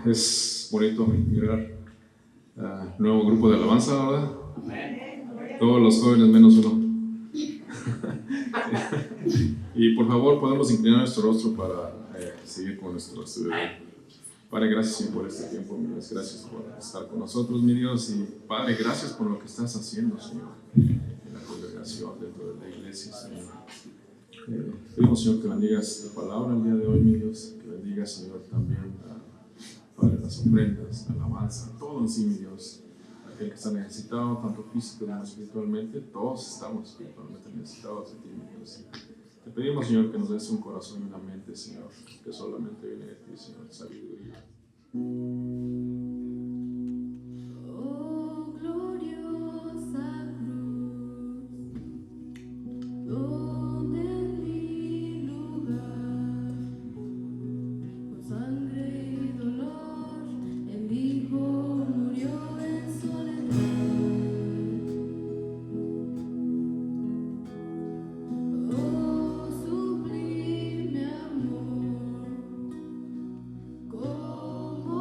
Es bonito mirar nuevo grupo de alabanza, ¿verdad? Todos los jóvenes menos uno. Y por favor, podemos inclinar nuestro rostro para seguir con nuestro estudio. Padre, gracias Señor, por este tiempo, mi Dios. Gracias por estar con nosotros, mi Dios. Y Padre, gracias por lo que estás haciendo, Señor, en la congregación, dentro de la iglesia, Señor. Pedimos, Señor, que bendigas tu palabra el día de hoy, mi Dios. Que bendigas, Señor, también Padre, las ofrendas, la alabanza, todo en sí, mi Dios. Aquel que está necesitado, tanto físico como espiritualmente, todos estamos espiritualmente necesitados de ti, mi Dios. Te pedimos, Señor, que nos des un corazón y una mente, Señor, que solamente viene de ti, Señor, sabiduría. Oh, gloriosa cruz, donde en mi lugar, con sangre y dolor, el Hijo murió en soledad. Oh, sublime amor, cómo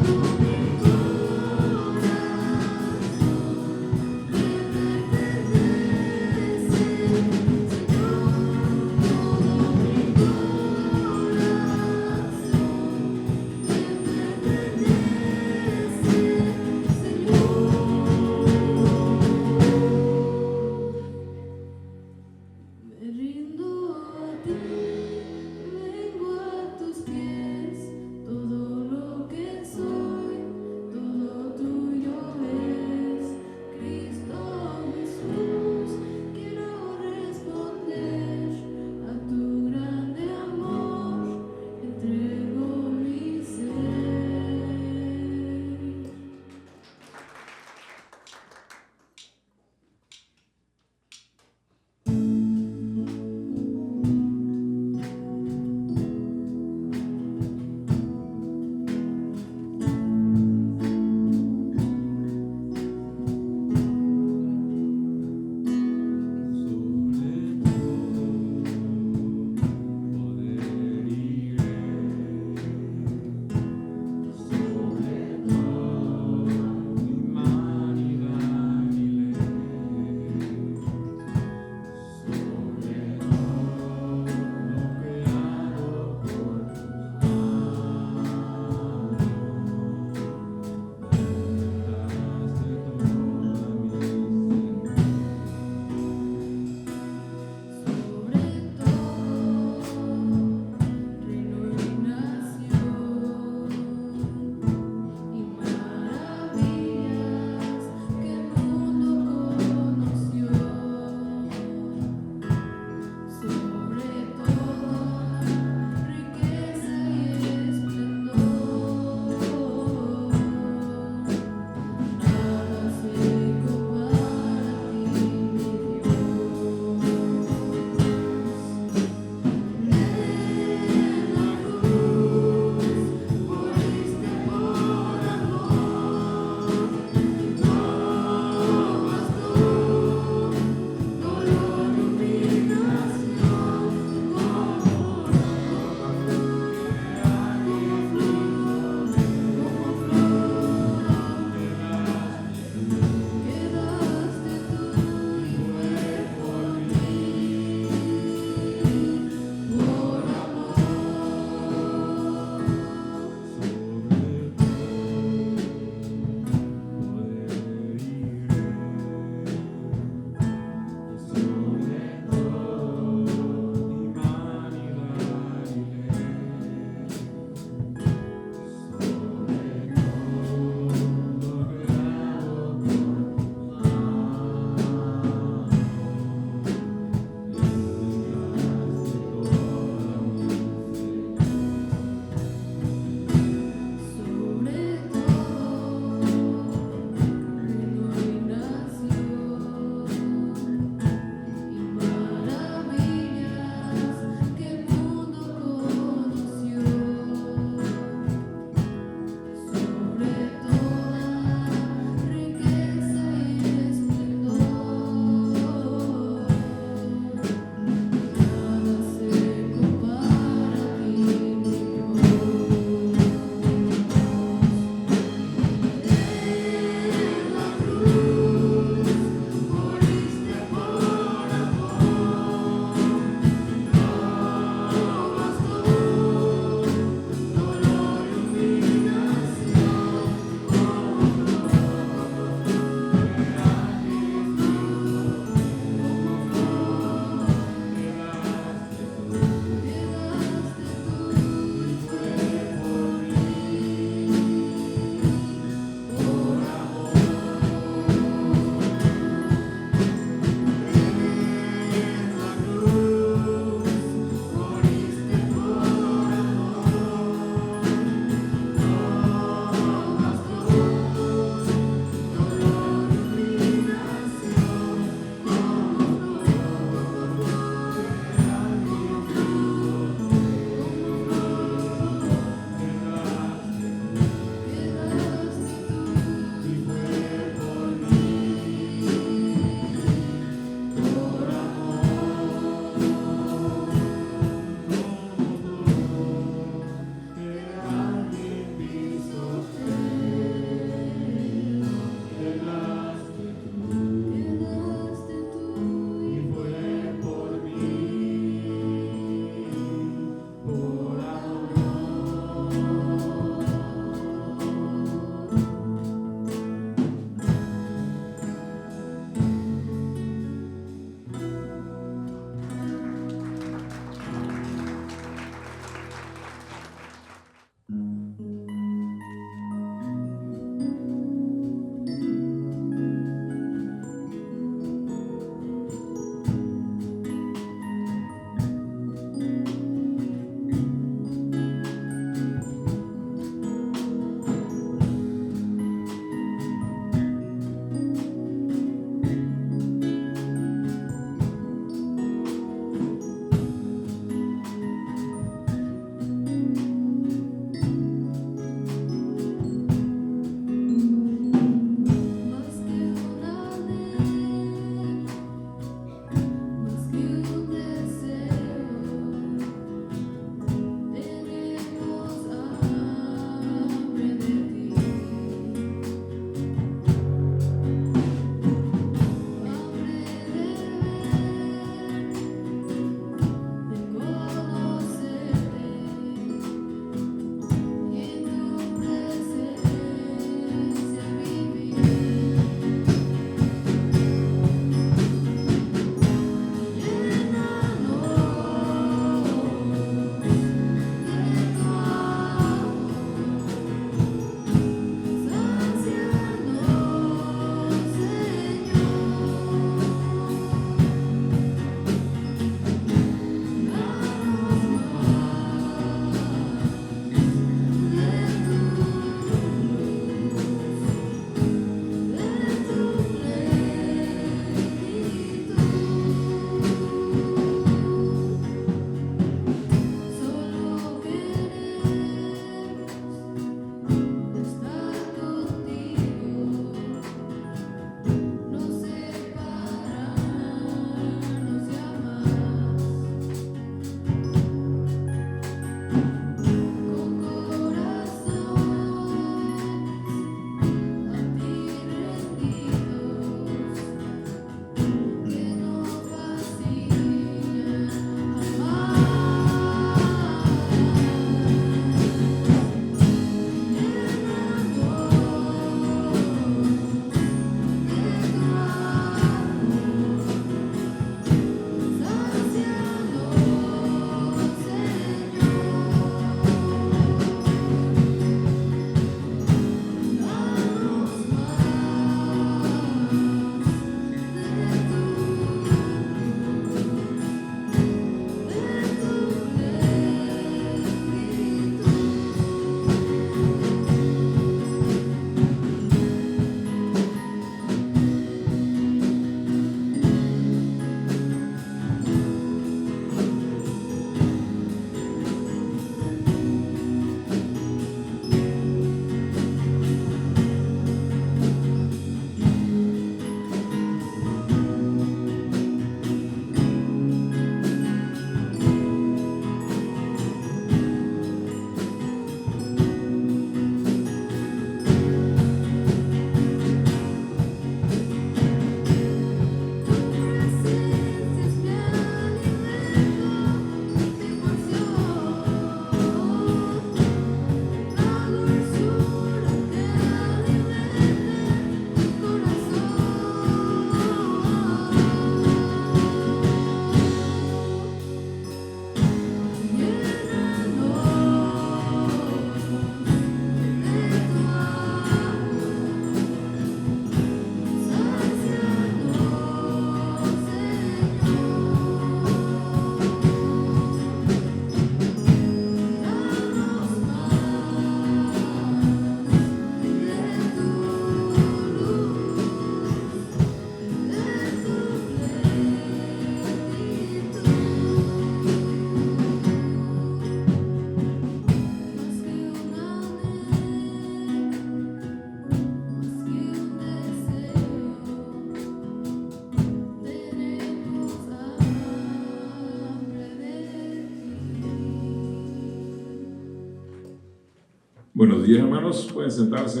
Buenos días, hermanos. Pueden sentarse.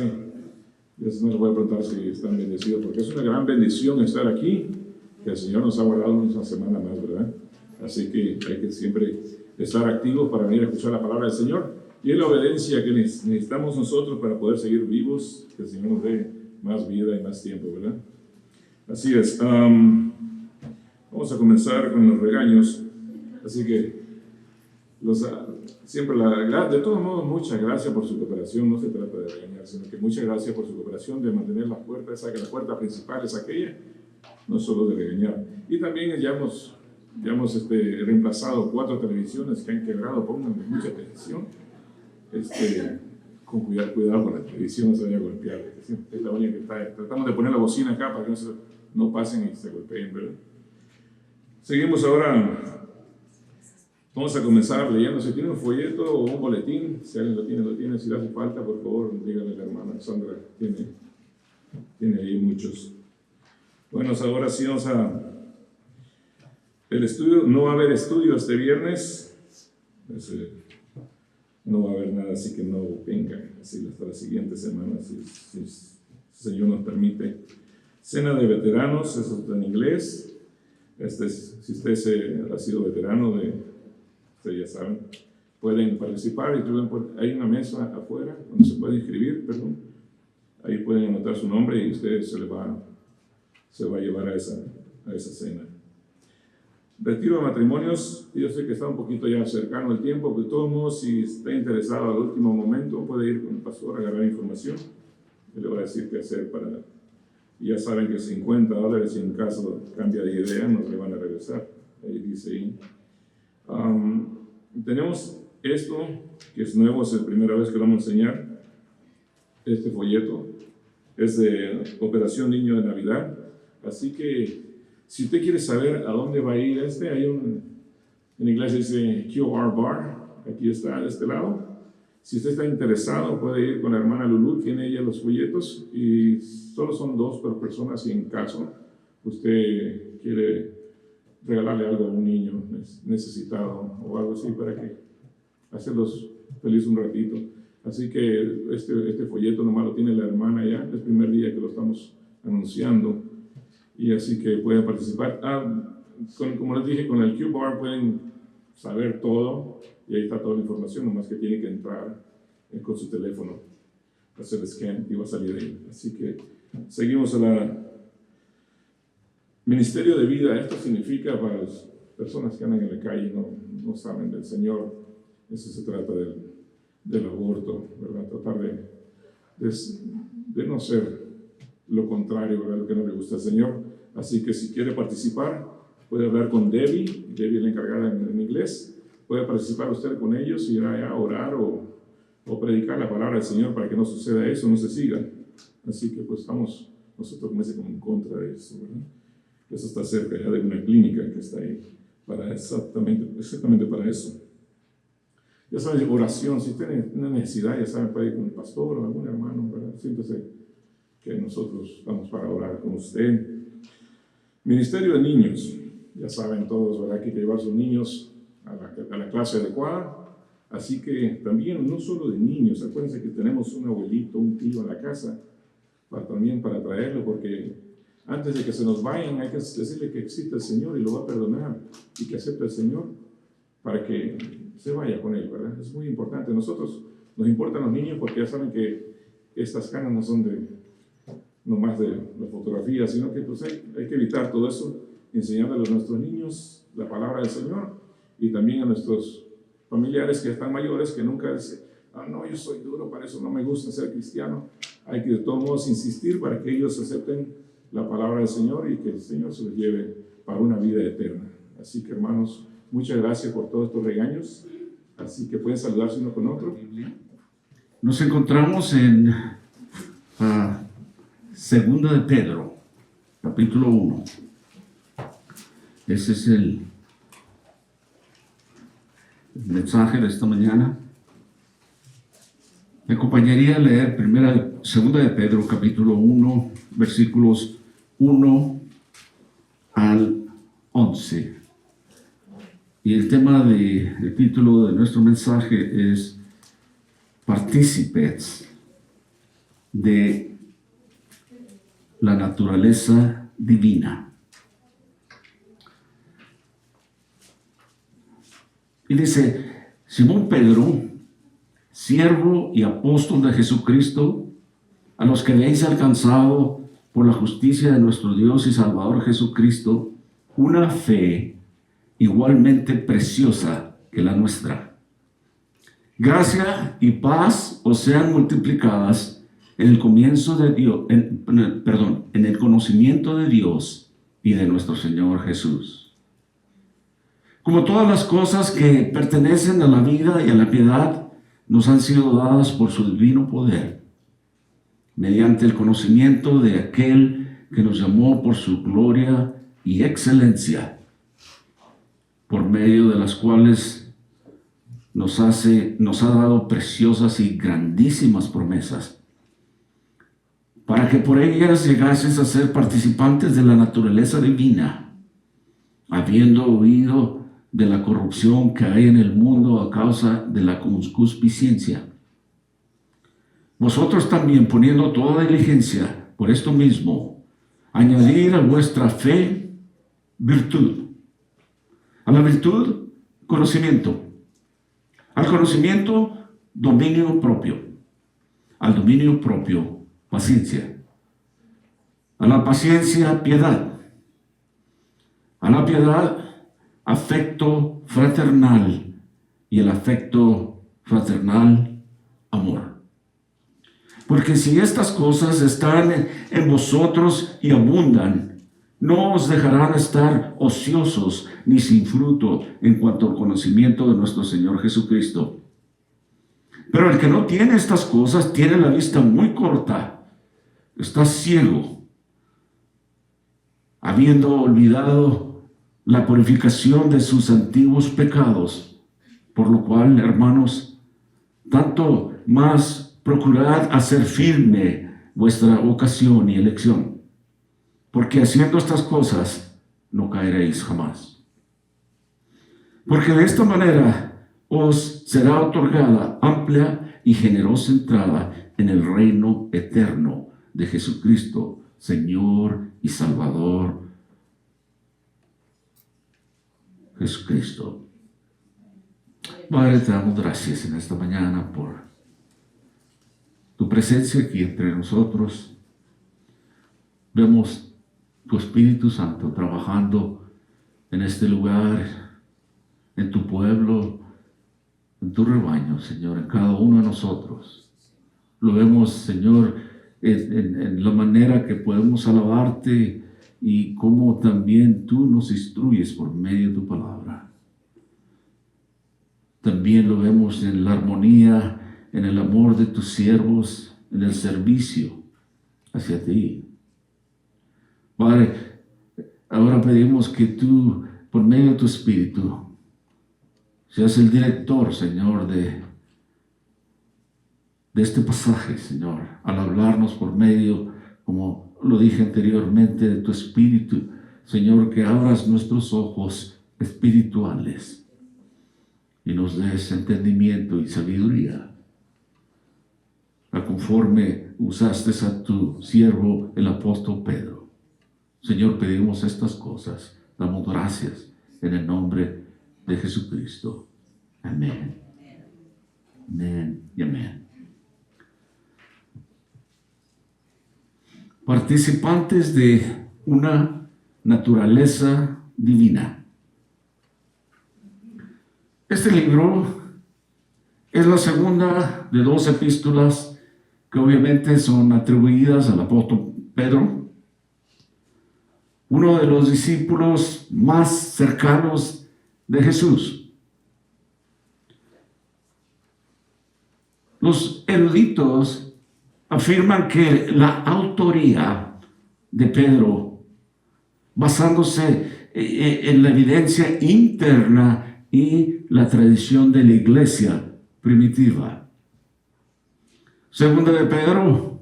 Ya no les voy a preguntar si están bendecidos, porque es una gran bendición estar aquí, que el Señor nos ha guardado una semana más, ¿verdad? Así que hay que siempre estar activos para venir a escuchar la palabra del Señor. Y es la obediencia que necesitamos nosotros para poder seguir vivos, que el Señor nos dé más vida y más tiempo, ¿verdad? Así es. Vamos a comenzar con los regaños. Así que siempre de todos modos, muchas gracias por su cooperación. No se trata de regañar, sino que muchas gracias por su cooperación de mantener la puerta, que la puerta principal es aquella, no solo de regañar. Y también ya hemos reemplazado 4 televisiones que han quebrado. Pónganle mucha atención. Con cuidado con la televisión, no se vaya a golpear. Es la única que está. Tratamos de poner la bocina acá para que no pasen y se golpeen, ¿verdad? Seguimos ahora. Vamos a comenzar leyendo. Si tiene un folleto o un boletín, si alguien lo tiene. Si le hace falta, por favor, díganle a la hermana Sandra. Tiene ahí muchos. Bueno, ahora sí vamos a... El estudio, no va a haber estudio este viernes. No va a haber nada, así que no vengan. Así hasta la siguiente semana, si el Señor nos permite. Cena de veteranos, eso está en inglés. Si usted ha sido veterano ustedes ya saben, pueden participar. Hay una mesa afuera donde se puede inscribir, perdón. Ahí pueden anotar su nombre y usted se va a llevar a esa cena. Retiro de matrimonios, yo sé que está un poquito ya cercano el tiempo, pero de todos modos, si está interesado al último momento, puede ir con el pastor a agarrar información. Él le va a decir qué hacer y ya saben que $50, y en caso cambia de idea, nos le van a regresar. Ahí dice ahí. Tenemos esto, que es nuevo, es la primera vez que lo vamos a enseñar. Este folleto es de Operación Niño de Navidad. Así que, si usted quiere saber a dónde va a ir hay en inglés dice QR Bar, aquí está, de este lado. Si usted está interesado, puede ir con la hermana Lulú, tiene ella los folletos, y solo son 2 por persona, si en caso usted quiere regalarle algo a un niño necesitado o algo así para que hacerlos feliz un ratito. Así que este folleto nomás lo tiene la hermana ya, es el primer día que lo estamos anunciando. Y así que pueden participar. Como les dije, con el Q-Bar pueden saber todo, y ahí está toda la información, nomás que tienen que entrar con su teléfono, hacer el scan y va a salir ahí. Así que seguimos a la Ministerio de Vida. Esto significa para las personas que andan en la calle y no saben del Señor. Eso se trata del aborto, ¿verdad? Tratar de no ser lo contrario, ¿verdad? Lo que no le gusta al Señor. Así que si quiere participar, puede hablar con Debbie. Debbie es la encargada en inglés. Puede participar usted con ellos y ir allá a orar o predicar la palabra del Señor para que no suceda eso, no se siga. Así que pues estamos nosotros como en contra de eso, ¿verdad? Eso está cerca ya de una clínica que está ahí para exactamente para eso. Ya saben, oración, si tiene una necesidad, ya saben, puede ir con el pastor o algún hermano, ¿verdad? Siéntese que nosotros estamos para orar con usted. Ministerio de niños, ya saben todos, ¿verdad? Que hay que llevar a sus niños a la clase adecuada. Así que también, no solo de niños, acuérdense que tenemos un abuelito, un tío en la casa, también para traerlo, porque antes de que se nos vayan hay que decirle que existe el Señor y lo va a perdonar, y que acepte el Señor para que se vaya con él, ¿verdad? Es muy importante. Nosotros nos importan los niños porque ya saben que estas canas no son no más de la fotografía, sino que pues hay que evitar todo eso, enseñándole a nuestros niños la palabra del Señor, y también a nuestros familiares que están mayores, que nunca dicen, no, yo soy duro, para eso no me gusta ser cristiano. Hay que de todos modos insistir para que ellos acepten la palabra del Señor y que el Señor se los lleve para una vida eterna. Así que, hermanos, muchas gracias por todos estos regaños. Así que pueden saludarse uno con otro. Nos encontramos en Segunda de Pedro, capítulo 1. Ese es el mensaje de esta mañana. Me acompañaría a leer Segunda de Pedro, capítulo 1, versículos 1 al 11. Y el título de nuestro mensaje es partícipes de la naturaleza divina. Y dice, Simón Pedro, siervo y apóstol de Jesucristo, a los que habéis alcanzado por la justicia de nuestro Dios y Salvador Jesucristo, una fe igualmente preciosa que la nuestra. Gracia y paz os sean multiplicadas en el comienzo de Dios, en el conocimiento de Dios y de nuestro Señor Jesús. Como todas las cosas que pertenecen a la vida y a la piedad, nos han sido dadas por su divino poder, mediante el conocimiento de aquel que nos llamó por su gloria y excelencia, por medio de las cuales nos ha dado preciosas y grandísimas promesas, para que por ellas llegases a ser participantes de la naturaleza divina, habiendo huido de la corrupción que hay en el mundo a causa de la concupiscencia. Vosotros también, poniendo toda diligencia por esto mismo, añadir a vuestra fe virtud, a la virtud conocimiento, al conocimiento dominio propio, al dominio propio paciencia, a la paciencia piedad, a la piedad afecto fraternal y el afecto fraternal amor. Porque si estas cosas están en vosotros y abundan, no os dejarán estar ociosos ni sin fruto en cuanto al conocimiento de nuestro Señor Jesucristo. Pero el que no tiene estas cosas tiene la vista muy corta, está ciego, habiendo olvidado la purificación de sus antiguos pecados, por lo cual, hermanos, tanto más procurad hacer firme vuestra vocación y elección, porque haciendo estas cosas no caeréis jamás. Porque de esta manera os será otorgada amplia y generosa entrada en el reino eterno de Jesucristo, Señor y Salvador Jesucristo. Padre, te damos gracias en esta mañana por tu presencia aquí entre nosotros. Vemos tu Espíritu Santo trabajando en este lugar, en tu pueblo, en tu rebaño, Señor, en cada uno de nosotros. Lo vemos, Señor, en la manera que podemos alabarte y cómo también tú nos instruyes por medio de tu palabra. También lo vemos en la armonía, en el amor de tus siervos, en el servicio hacia ti. Padre, ahora pedimos que tú, por medio de tu Espíritu, seas el director, Señor, de este pasaje, Señor, al hablarnos por medio, como lo dije anteriormente, de tu Espíritu, Señor, que abras nuestros ojos espirituales y nos des entendimiento y sabiduría, a conforme usaste a tu siervo, el apóstol Pedro. Señor, pedimos estas cosas, damos gracias en el nombre de Jesucristo. Amén. Amén y amén. Participantes de una naturaleza divina. Este libro es la segunda de 2 epístolas que obviamente son atribuidas al apóstol Pedro, uno de los discípulos más cercanos de Jesús. Los eruditos afirman que la autoría de Pedro, basándose en la evidencia interna y la tradición de la iglesia primitiva. Segunda de Pedro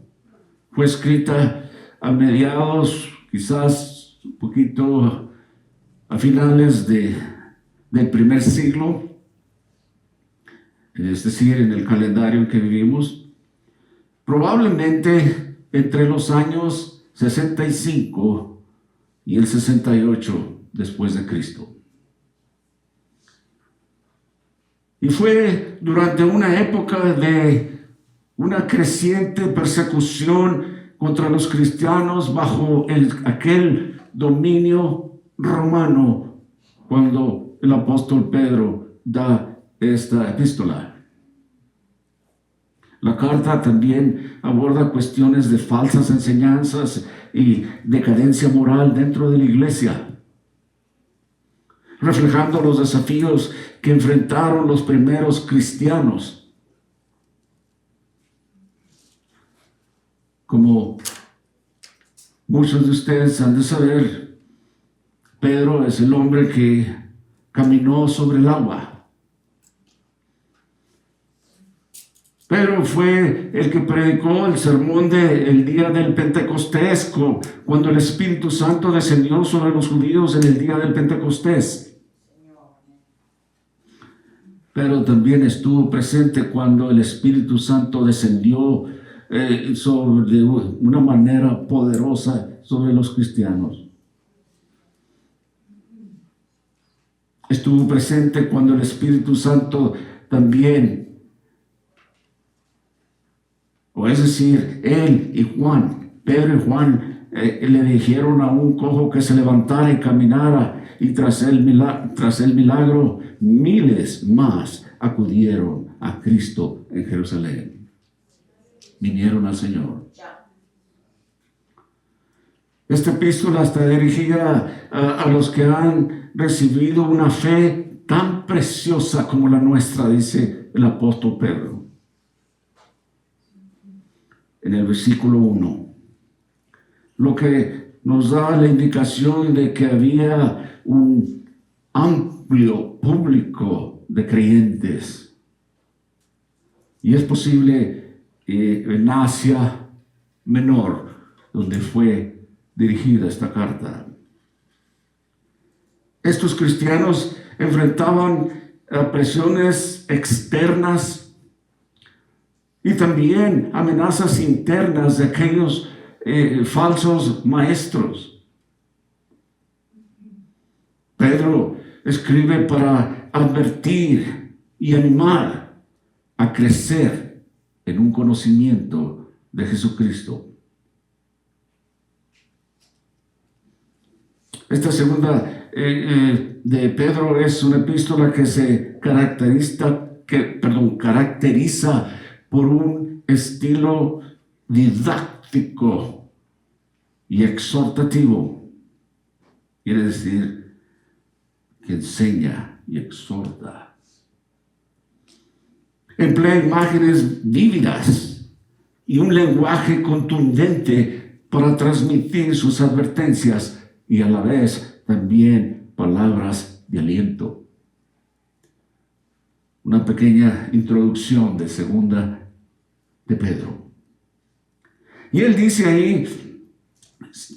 fue escrita a mediados, quizás un poquito a finales del primer siglo. es decir, en el calendario en que vivimos, probablemente entre los años 65 y el 68 después de Cristo. Y fue durante una época de una creciente persecución contra los cristianos bajo aquel dominio romano cuando el apóstol Pedro da esta epístola. La carta también aborda cuestiones de falsas enseñanzas y decadencia moral dentro de la iglesia, reflejando los desafíos que enfrentaron los primeros cristianos. Como muchos de ustedes han de saber, Pedro es el hombre que caminó sobre el agua. Pedro fue el que predicó el sermón del día del Pentecostés, cuando el Espíritu Santo descendió sobre los judíos en el día del Pentecostés. Pero también estuvo presente cuando el Espíritu Santo descendió de una manera poderosa sobre los cristianos. Estuvo presente cuando el Espíritu Santo también, o es decir, él y Juan, Pedro y Juan, le dijeron a un cojo que se levantara y caminara, y tras el milagro, miles más acudieron a Cristo en Jerusalén. Vinieron al Señor. Esta epístola está dirigida a los que han recibido una fe tan preciosa como la nuestra, dice el apóstol Pedro. En el versículo 1, lo que nos da la indicación de que había un amplio público de creyentes. Y es posible en Asia Menor, donde fue dirigida esta carta. Estos cristianos enfrentaban presiones externas y también amenazas internas de aquellos falsos maestros. Pedro escribe para advertir y animar a crecer en un conocimiento de Jesucristo. Esta segunda de Pedro es una epístola que se caracteriza por un estilo didáctico y exhortativo. Quiere decir que enseña y exhorta. Emplea imágenes vívidas y un lenguaje contundente para transmitir sus advertencias y a la vez también palabras de aliento. Una pequeña introducción de segunda de Pedro. Y él dice ahí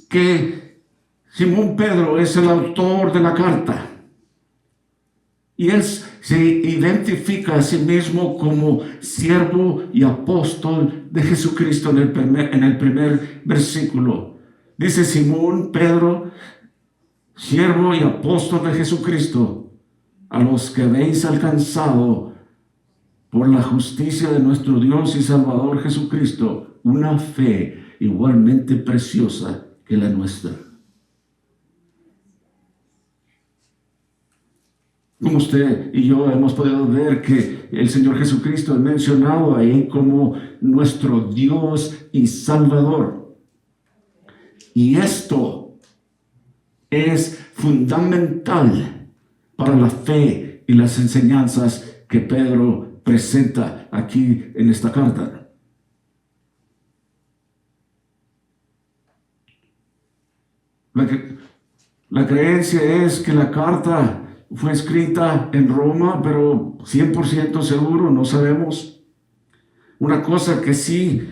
que Simón Pedro es el autor de la carta. Y él se identifica a sí mismo como siervo y apóstol de Jesucristo en el primer versículo. Dice Simón Pedro, siervo y apóstol de Jesucristo, a los que habéis alcanzado por la justicia de nuestro Dios y Salvador Jesucristo, una fe igualmente preciosa que la nuestra. Como usted y yo hemos podido ver que el Señor Jesucristo es mencionado ahí como nuestro Dios y Salvador. Y esto es fundamental para la fe y las enseñanzas que Pedro presenta aquí en esta carta. La creencia es que la carta fue escrita en Roma, pero 100% seguro, no sabemos. Una cosa que sí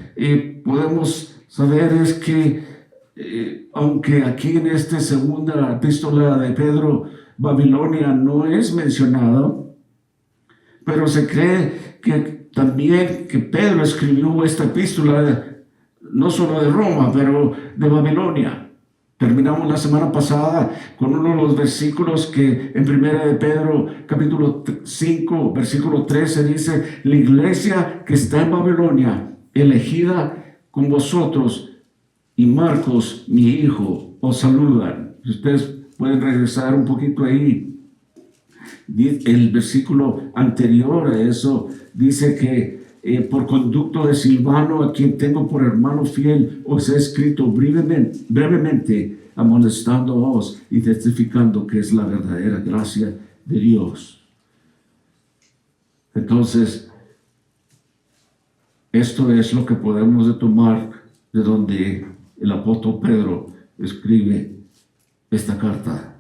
podemos saber es que, aunque aquí en esta segunda epístola de Pedro, Babilonia no es mencionada, pero se cree que también que Pedro escribió esta epístola no solo de Roma, pero de Babilonia. Terminamos la semana pasada con uno de los versículos que en 1 de Pedro capítulo 5 versículo 13 dice: la iglesia que está en Babilonia, elegida con vosotros, y Marcos, mi hijo, os saludan. Ustedes pueden regresar un poquito ahí. El versículo anterior a eso dice que por conducto de Silvano, a quien tengo por hermano fiel, os he escrito brevemente, amonestándoos y testificando que es la verdadera gracia de Dios. Entonces, esto es lo que podemos de tomar de donde el apóstol Pedro escribe esta carta.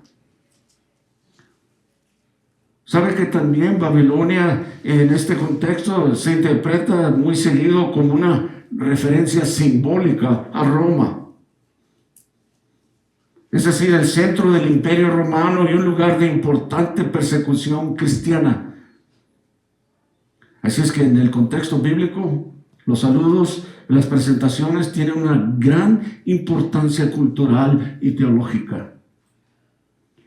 ¿Sabe que también Babilonia en este contexto se interpreta muy seguido como una referencia simbólica a Roma? Es decir, el centro del imperio romano y un lugar de importante persecución cristiana. Así es que en el contexto bíblico, los saludos, las presentaciones tienen una gran importancia cultural y teológica.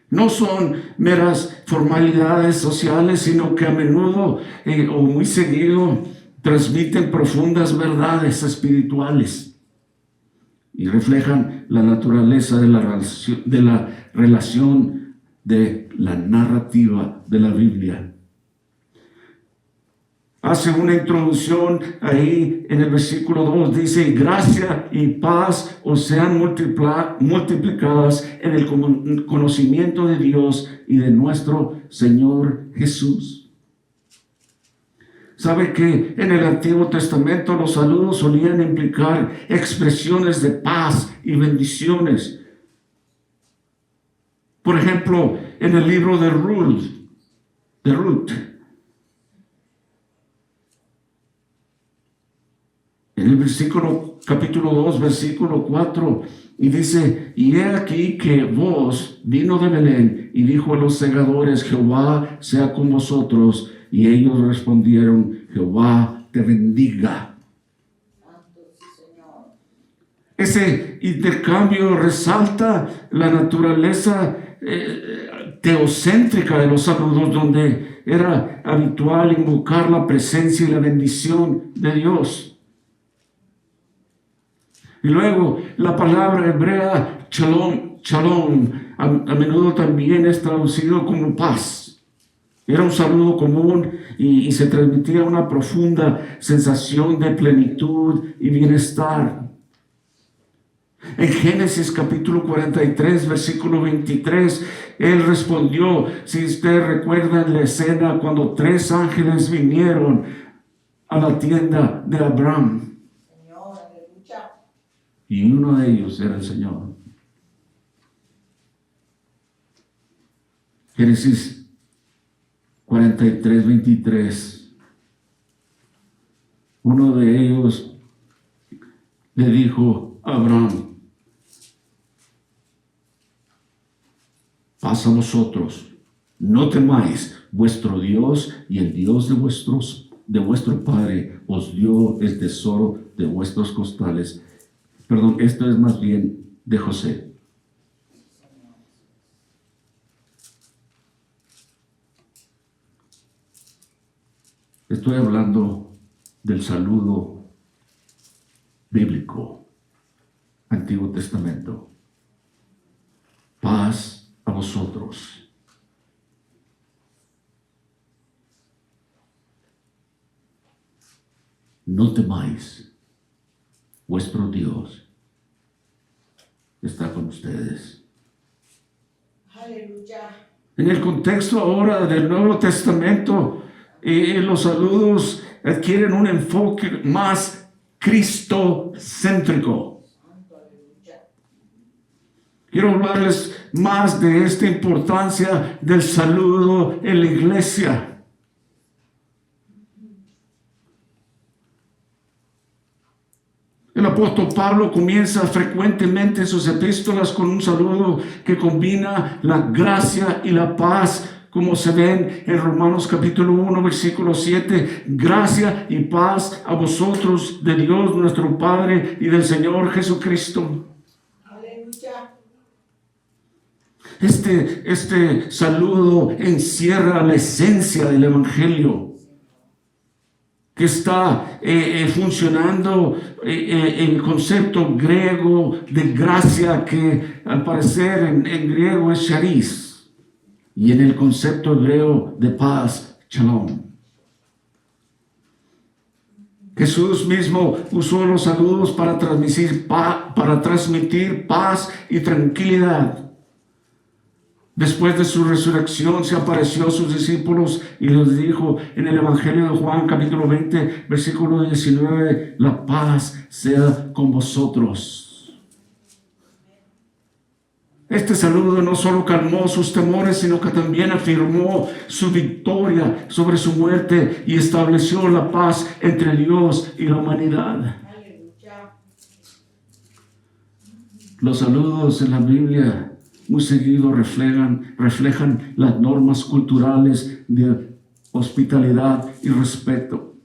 No son meras formalidades sociales, sino que a menudo o muy seguido transmiten profundas verdades espirituales y reflejan la naturaleza de la relación de la narrativa de la Biblia. Hace una introducción ahí en el versículo 2, dice: gracia y paz os sean multiplicadas en el conocimiento de Dios y de nuestro Señor Jesús. ¿Sabe que en el Antiguo Testamento los saludos solían implicar expresiones de paz y bendiciones? Por ejemplo, en el libro de Ruth, en el capítulo 2, versículo 4, y dice: y he aquí que vos vino de Belén y dijo a los segadores: Jehová sea con vosotros. Y ellos respondieron: Jehová te bendiga. Ese intercambio resalta la naturaleza teocéntrica de los saludos, donde era habitual invocar la presencia y la bendición de Dios. Y luego la palabra hebrea shalom, a menudo también es traducido como paz. Era un saludo común y se transmitía una profunda sensación de plenitud y bienestar. En Génesis capítulo 43, versículo 23, él respondió, si usted recuerda en la escena cuando 3 ángeles vinieron a la tienda de Abraham. Y uno de ellos era el Señor. Génesis 43, 23. Uno de ellos le dijo a Abraham: paz a vosotros, no temáis, vuestro Dios y el Dios de vuestro Padre os dio el tesoro de vuestros costales. Perdón, esto es más bien de José. Estoy hablando del saludo bíblico, Antiguo Testamento. Paz a vosotros. No temáis. Vuestro Dios está con ustedes. Aleluya. En el contexto ahora del Nuevo Testamento, los saludos adquieren un enfoque más cristocéntrico. Quiero hablarles más de esta importancia del saludo en la iglesia. El apóstol Pablo comienza frecuentemente sus epístolas con un saludo que combina la gracia y la paz como se ven en Romanos capítulo 1, versículo 7. Gracia y paz a vosotros de Dios nuestro Padre y del Señor Jesucristo. Aleluya. Este saludo encierra la esencia del Evangelio, que está funcionando en el concepto griego de gracia, que al parecer en griego es charis, y en el concepto hebreo de paz, shalom. Jesús mismo usó los saludos para transmitir paz y tranquilidad. Después de su resurrección se apareció a sus discípulos y les dijo en el Evangelio de Juan capítulo 20 versículo 19: la paz sea con vosotros. Este saludo no solo calmó sus temores, sino que también afirmó su victoria sobre su muerte y estableció la paz entre Dios y la humanidad. Aleluya. Los saludos en la Biblia muy seguido reflejan las normas culturales de hospitalidad y respeto.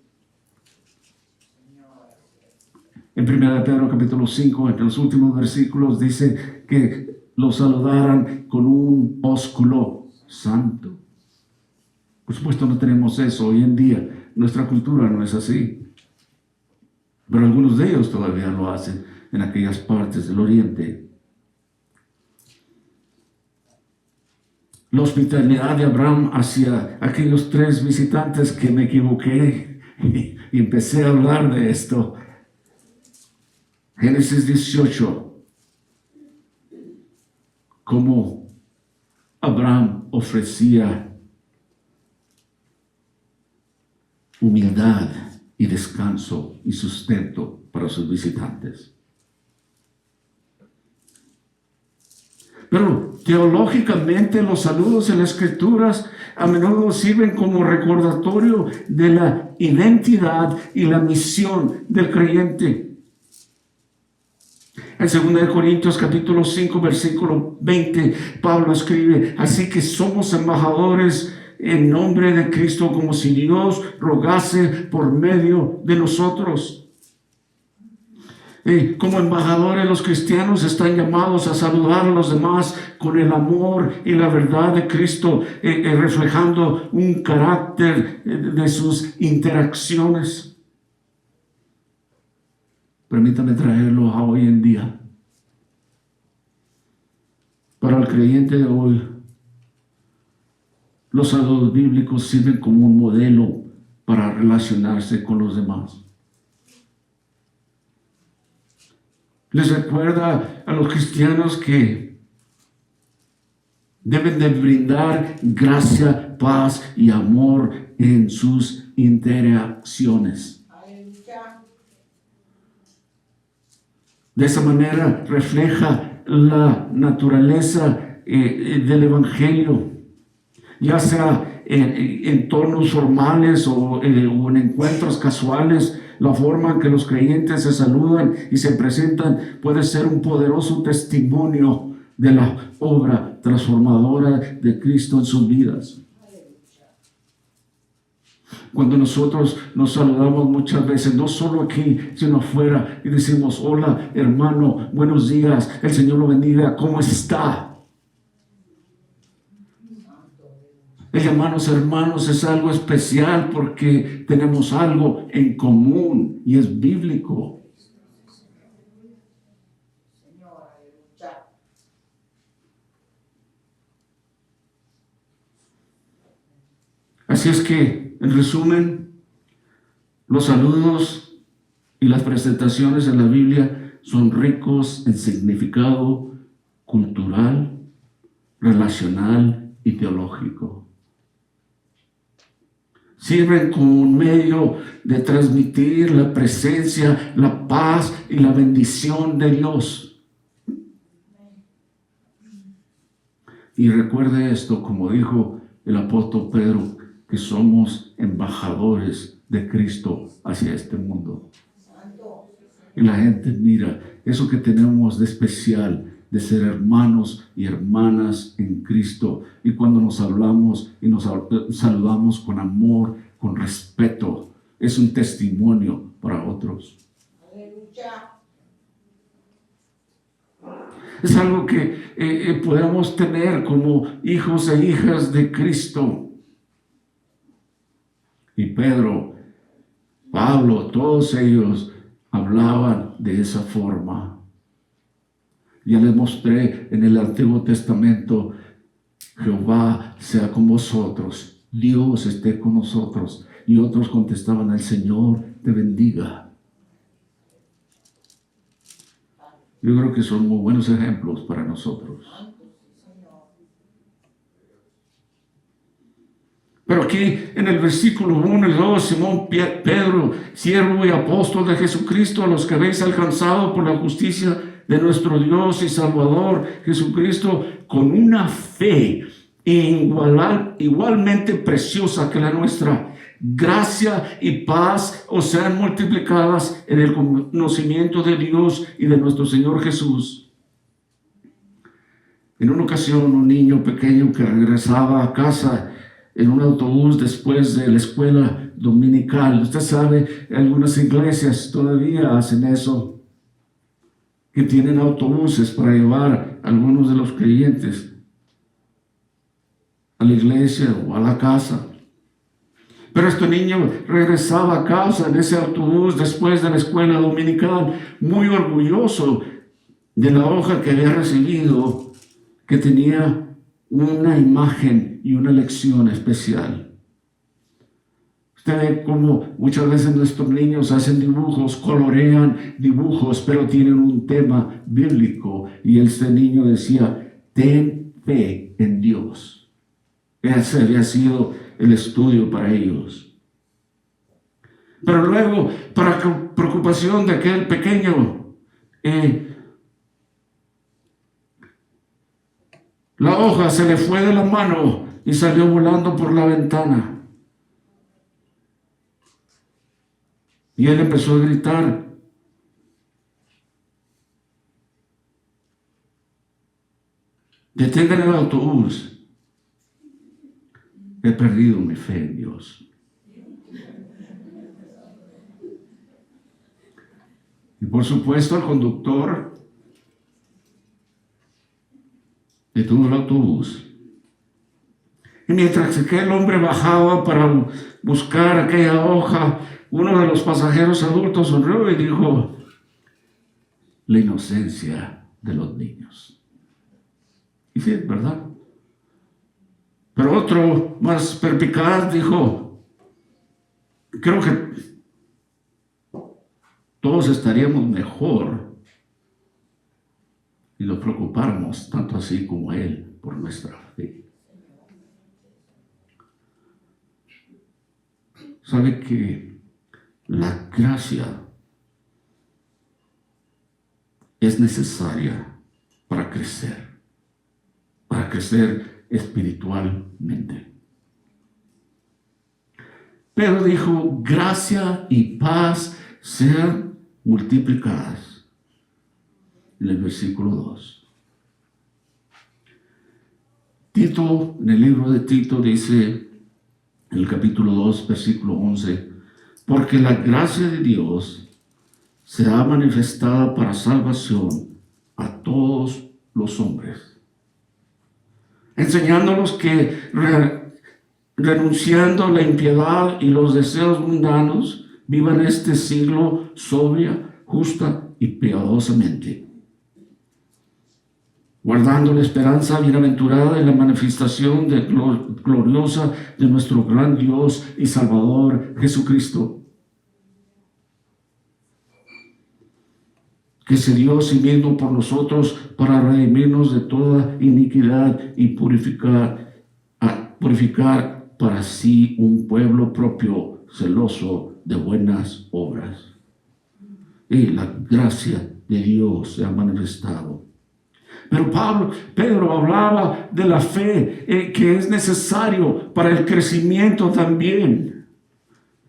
En 1 Pedro capítulo 5, entre los últimos versículos, dice que los saludaran con un ósculo santo. Por supuesto no tenemos eso hoy en día. Nuestra cultura no es así. Pero algunos de ellos todavía lo hacen en aquellas partes del Oriente. La hospitalidad de Abraham hacia aquellos 3 visitantes, que me equivoqué y empecé a hablar de esto. Génesis 18. Cómo Abraham ofrecía humildad y descanso y sustento para sus visitantes. Pero teológicamente los saludos en las Escrituras a menudo sirven como recordatorio de la identidad y la misión del creyente. En 2 Corintios capítulo 5 versículo 20, Pablo escribe: así que somos embajadores en nombre de Cristo, como si Dios rogase por medio de nosotros. Como embajadores, los cristianos están llamados a saludar a los demás con el amor y la verdad de Cristo, reflejando un carácter de sus interacciones. Permítame traerlo a hoy en día. Para el creyente de hoy, los saludos bíblicos sirven como un modelo para relacionarse con los demás. Les recuerda a los cristianos que deben de brindar gracia, paz y amor en sus interacciones. Aleluya. De esa manera refleja la naturaleza del Evangelio, ya sea en entornos formales o en encuentros casuales. La forma en que los creyentes se saludan y se presentan puede ser un poderoso testimonio de la obra transformadora de Cristo en sus vidas. Cuando nosotros nos saludamos muchas veces, no solo aquí, sino afuera, y decimos: hola hermano, buenos días, el Señor lo bendiga, ¿cómo está? El llamarnos hermanos es algo especial porque tenemos algo en común y es bíblico. Señor, aleluya. Así es que, en resumen, los saludos y las presentaciones en la Biblia son ricos en significado cultural, relacional y teológico. Sirven como un medio de transmitir la presencia, la paz y la bendición de Dios. Y recuerde esto, como dijo el apóstol Pedro, que somos embajadores de Cristo hacia este mundo. Santo. Y la gente mira eso que tenemos de especial, de ser hermanos y hermanas en Cristo. Y cuando nos hablamos y nos saludamos con amor, con respeto, es un testimonio para otros. Aleluya. Es algo que podemos tener como hijos e hijas de Cristo. Y Pedro, Pablo, todos ellos hablaban de esa forma. Ya les mostré en el Antiguo Testamento, Jehová sea con vosotros, Dios esté con nosotros. Y otros contestaban, el Señor te bendiga. Yo creo que son muy buenos ejemplos para nosotros. Pero aquí en el versículo 1 y 2, Simón Pedro, siervo y apóstol de Jesucristo, a los que habéis alcanzado por la justicia de nuestro Dios y Salvador Jesucristo, con una fe igualmente preciosa que la nuestra. Gracia y paz os sean multiplicadas en el conocimiento de Dios y de nuestro Señor Jesús. En una ocasión, un niño pequeño que regresaba a casa en un autobús después de la escuela dominical. Usted sabe, algunas iglesias todavía hacen eso, que tienen autobuses para llevar a algunos de los creyentes a la iglesia o a la casa. Pero este niño regresaba a casa en ese autobús después de la escuela dominical, muy orgulloso de la hoja que había recibido, que tenía una imagen y una lección especial. Usted ve cómo muchas veces nuestros niños hacen dibujos, colorean dibujos, pero tienen un tema bíblico. Y este niño decía, ten fe en Dios. Ese había sido el estudio para ellos. Pero luego, para preocupación de aquel pequeño, la hoja se le fue de la mano y salió volando por la ventana. Y él empezó a gritar. Detengan el autobús. He perdido mi fe en Dios. Y por supuesto el conductor detuvo el autobús. Y mientras aquel hombre bajaba para buscar aquella hoja, uno de los pasajeros adultos sonrió y dijo, la inocencia de los niños. Y sí, es verdad. Pero otro más perspicaz dijo, creo que todos estaríamos mejor y nos preocupáramos tanto así como él por nuestra fe. ¿Sabe que la gracia es necesaria para crecer espiritualmente? Pero dijo, gracia y paz sean multiplicadas. En el versículo 2. Tito, en el libro de Tito dice, en el capítulo 2, versículo 11, porque la gracia de Dios será manifestada para salvación a todos los hombres, enseñándolos que renunciando a la impiedad y los deseos mundanos, vivan este siglo sobria, justa y piadosamente, guardando la esperanza bienaventurada en la manifestación gloriosa de nuestro gran Dios y Salvador Jesucristo, que se dio a sí mismo por nosotros para redimirnos de toda iniquidad y purificar para sí un pueblo propio, celoso de buenas obras. Y la gracia de Dios se ha manifestado. Pero Pedro hablaba de la fe que es necesario para el crecimiento también.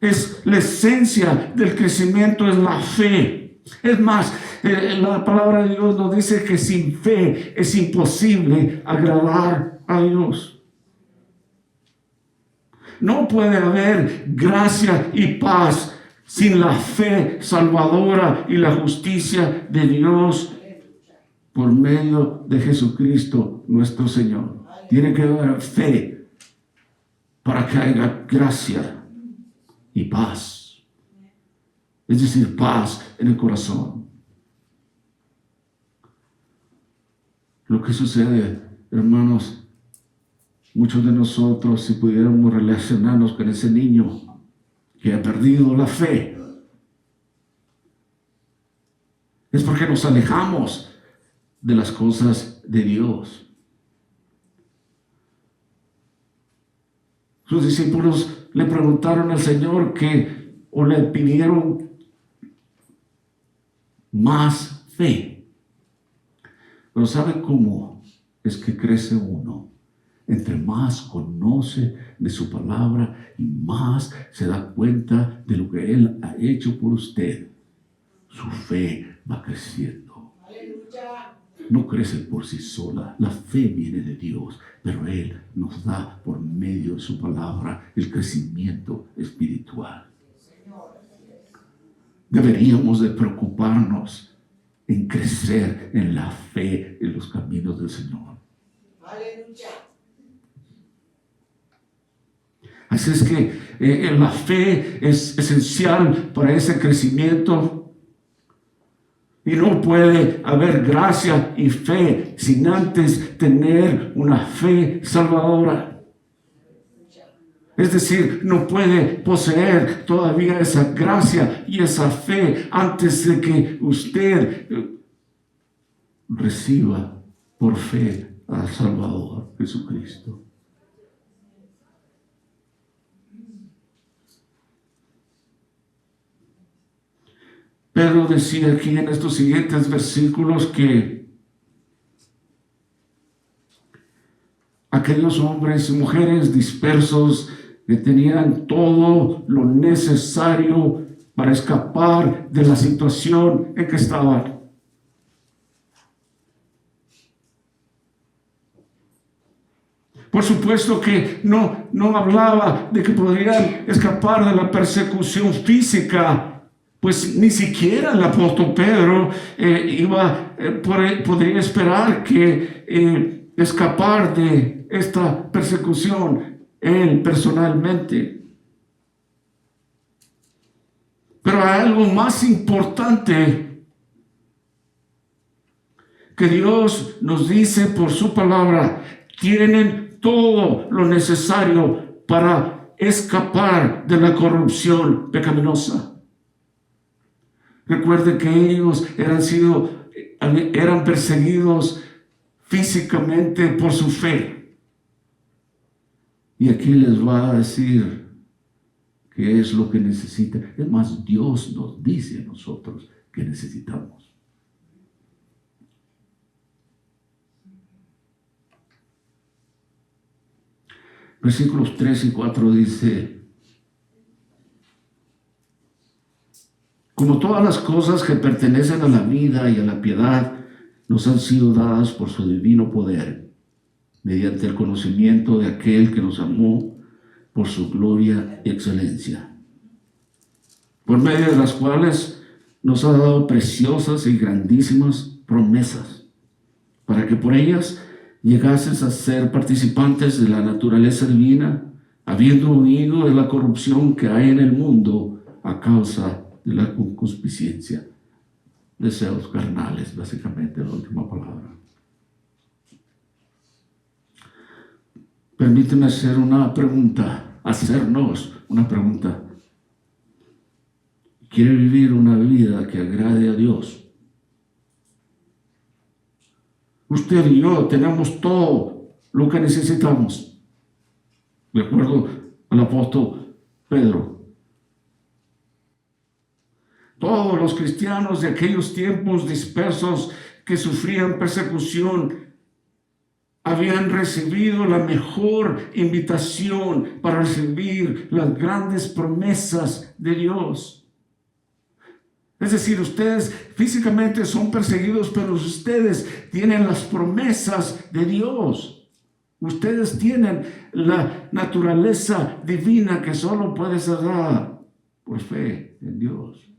Es la esencia del crecimiento, es la fe. Es más, La palabra de Dios nos dice que sin fe es imposible agradar a Dios. No puede haber gracia y paz sin la fe salvadora y la justicia de Dios por medio de Jesucristo nuestro Señor. Tiene que haber fe para que haya gracia y paz. Es decir, paz en el corazón. Lo que sucede, hermanos, muchos de nosotros, si pudiéramos relacionarnos con ese niño que ha perdido la fe, es porque nos alejamos de las cosas de Dios. Sus discípulos le preguntaron al Señor o le pidieron más fe. Pero ¿sabe cómo es que crece uno? Entre más conoce de su palabra y más se da cuenta de lo que Él ha hecho por usted, su fe va creciendo. Aleluya. No crece por sí sola, la fe viene de Dios, pero Él nos da por medio de su palabra el crecimiento espiritual. Deberíamos de preocuparnos en crecer en la fe en los caminos del Señor. Aleluya. Así es que la fe es esencial para ese crecimiento. Y no puede haber gracia y fe sin antes tener una fe salvadora. Es decir, no puede poseer todavía esa gracia y esa fe antes de que usted reciba por fe al Salvador Jesucristo. Pedro decía aquí en estos siguientes versículos que aquellos hombres y mujeres dispersos que tenían todo lo necesario para escapar de la situación en que estaban. Por supuesto que no hablaba de que podrían escapar de la persecución física, pues ni siquiera el apóstol Pedro podría esperar que escapar de esta persecución él personalmente. Pero hay algo más importante que Dios nos dice por su palabra: tienen todo lo necesario para escapar de la corrupción pecaminosa. Recuerden que ellos eran perseguidos físicamente por su fe. Y aquí les va a decir qué es lo que necesitan. Es más, Dios nos dice a nosotros que necesitamos. Versículos 3 y 4 dice: como todas las cosas que pertenecen a la vida y a la piedad nos han sido dadas por su divino poder, mediante el conocimiento de aquel que nos amó por su gloria y excelencia, por medio de las cuales nos ha dado preciosas y grandísimas promesas, para que por ellas llegases a ser participantes de la naturaleza divina, habiendo huido de la corrupción que hay en el mundo a causa de la concupiscencia, deseos carnales, básicamente la última palabra. Permíteme hacernos una pregunta. ¿Quiere vivir una vida que agrade a Dios? Usted y yo tenemos todo lo que necesitamos, de acuerdo al apóstol Pedro. Todos los cristianos de aquellos tiempos dispersos que sufrían persecución habían recibido la mejor invitación para recibir las grandes promesas de Dios. Es decir, ustedes físicamente son perseguidos, pero ustedes tienen las promesas de Dios. Ustedes tienen la naturaleza divina que solo puede ser dada por fe en Dios.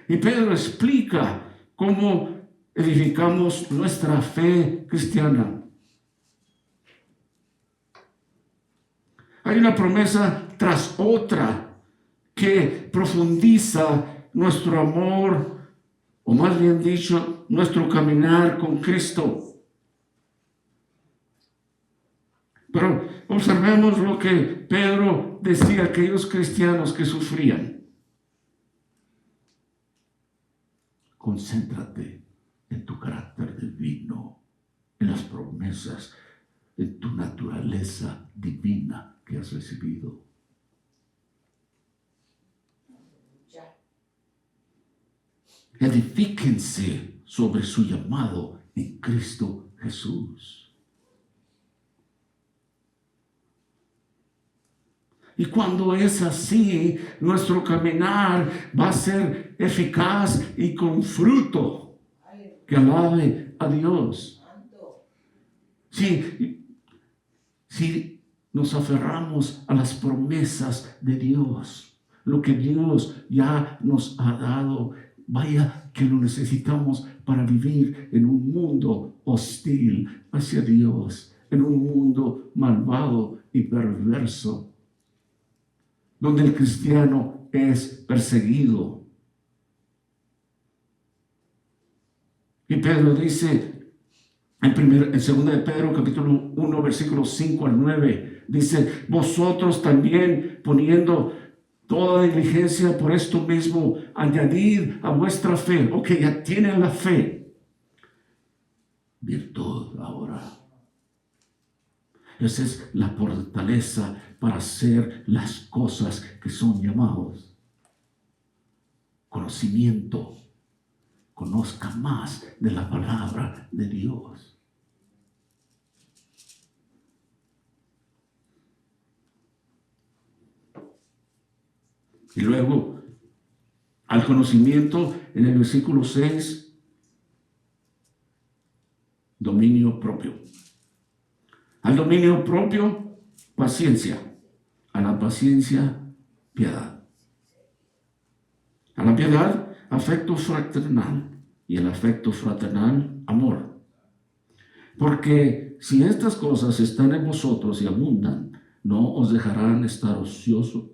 Y Pedro explica cómo edificamos nuestra fe cristiana. Hay una promesa tras otra que profundiza nuestro amor, o más bien dicho, nuestro caminar con Cristo. Pero observemos lo que Pedro decía a aquellos cristianos que sufrían. Concéntrate en tu carácter divino, en las promesas, en tu naturaleza divina que has recibido. Edifíquense sobre su llamado en Cristo Jesús. Y cuando es así, nuestro caminar va a ser eficaz y con fruto que alabe a Dios. Si nos aferramos a las promesas de Dios, lo que Dios ya nos ha dado, vaya que lo necesitamos para vivir en un mundo hostil hacia Dios, en un mundo malvado y perverso, donde el cristiano es perseguido. Y Pedro dice en 2 de Pedro capítulo 1 versículos 5 al 9, dice: vosotros también, poniendo toda diligencia por esto mismo, añadid a vuestra fe. Ok, ya tienen la fe. Virtud ahora. Esa es la fortaleza para hacer las cosas que son llamados. Conocimiento. Conozca más de la palabra de Dios. Y luego, al conocimiento, en el versículo 6, dominio propio. Al dominio propio, paciencia. A la paciencia, piedad. A la piedad, afecto fraternal. Y el afecto fraternal, amor. Porque si estas cosas están en vosotros y abundan, no os dejarán estar ociosos,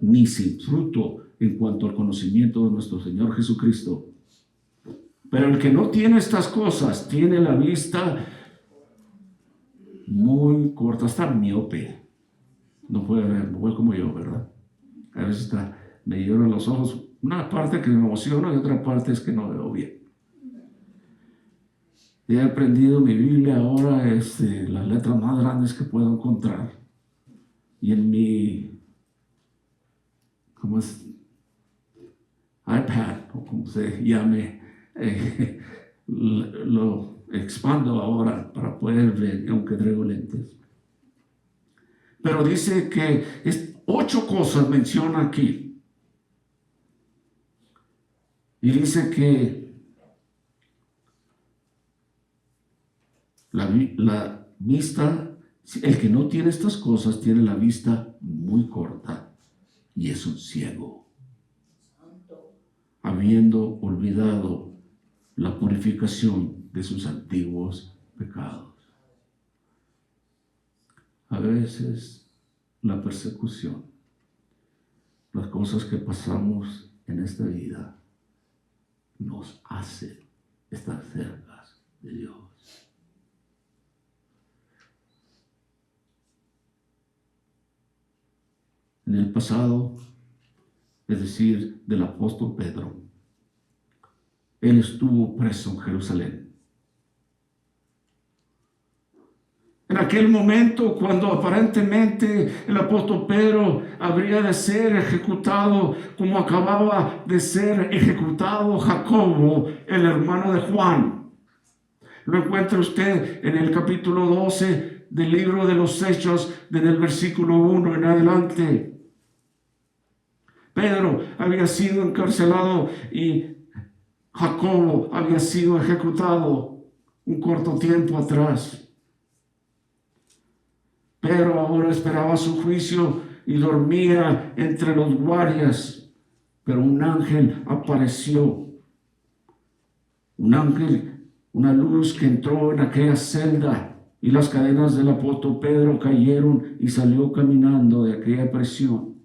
ni sin fruto en cuanto al conocimiento de nuestro Señor Jesucristo. Pero el que no tiene estas cosas tiene la vista muy corta, está miope, no puede ver, no ve como yo, ¿verdad? A veces me lloran los ojos, una parte que me emociona y otra parte es que no veo bien. He aprendido mi Biblia ahora, las letras más grandes que puedo encontrar, y en mi iPad, o como se llame, lo expando ahora para poder ver, aunque traigo lentes. Pero dice que 8 cosas menciona aquí. Y dice que la vista, el que no tiene estas cosas tiene la vista muy corta y es un ciego, habiendo olvidado la purificación de sus antiguos pecados. A veces la persecución, las cosas que pasamos en esta vida, nos hace estar cerca de Dios. En el pasado, es decir, del apóstol Pedro, él estuvo preso en Jerusalén. En aquel momento, cuando aparentemente el apóstol Pedro habría de ser ejecutado, como acababa de ser ejecutado Jacobo, el hermano de Juan. Lo encuentra usted en el capítulo 12 del libro de los Hechos, desde el versículo 1 en adelante. Pedro había sido encarcelado y Jacobo había sido ejecutado un corto tiempo atrás. Pedro ahora esperaba su juicio y dormía entre los guardias, pero un ángel apareció. Un ángel, una luz que entró en aquella celda, y las cadenas del apóstol Pedro cayeron y salió caminando de aquella prisión.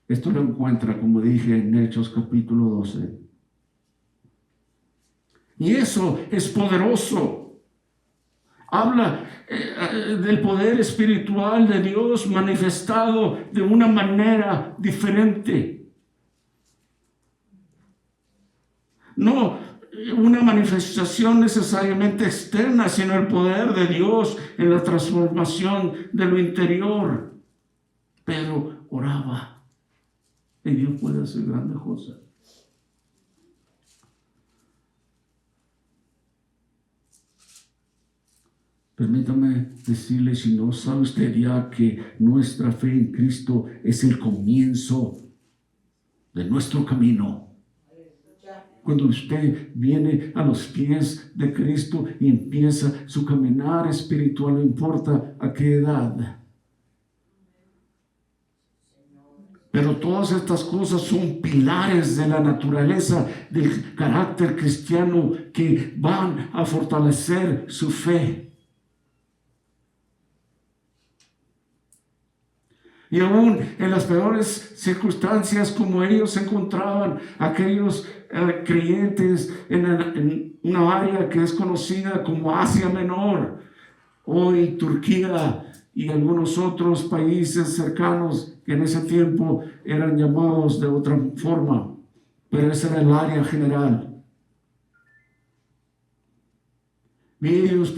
Esto lo encuentra, como dije, en Hechos capítulo 12. Y eso es poderoso. Habla del poder espiritual de Dios manifestado de una manera diferente. No una manifestación necesariamente externa, sino el poder de Dios en la transformación de lo interior. Pedro oraba y Dios puede hacer grandes cosas. Permítame decirle, si no sabe usted ya, que nuestra fe en Cristo es el comienzo de nuestro camino. Cuando usted viene a los pies de Cristo y empieza su caminar espiritual, no importa a qué edad. Pero todas estas cosas son pilares de la naturaleza, del carácter cristiano, que van a fortalecer su fe. Y aún en las peores circunstancias, como ellos se encontraban, aquellos creyentes en una área que es conocida como Asia Menor, hoy Turquía y algunos otros países cercanos que en ese tiempo eran llamados de otra forma, pero esa era el área general. Y ellos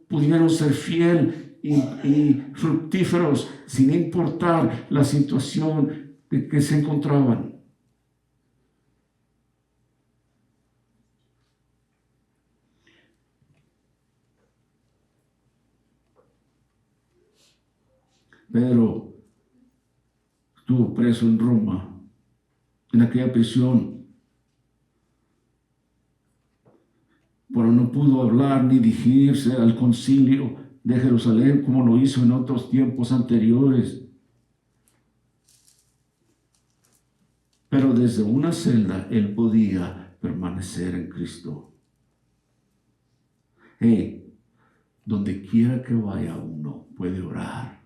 pudieron ser fieles y fructíferos sin importar la situación en que se encontraban. Pedro estuvo preso en Roma, en aquella prisión, pero no pudo hablar ni dirigirse al concilio de Jerusalén como lo hizo en otros tiempos anteriores. Pero desde una celda él podía permanecer en Cristo. Donde quiera que vaya uno puede orar.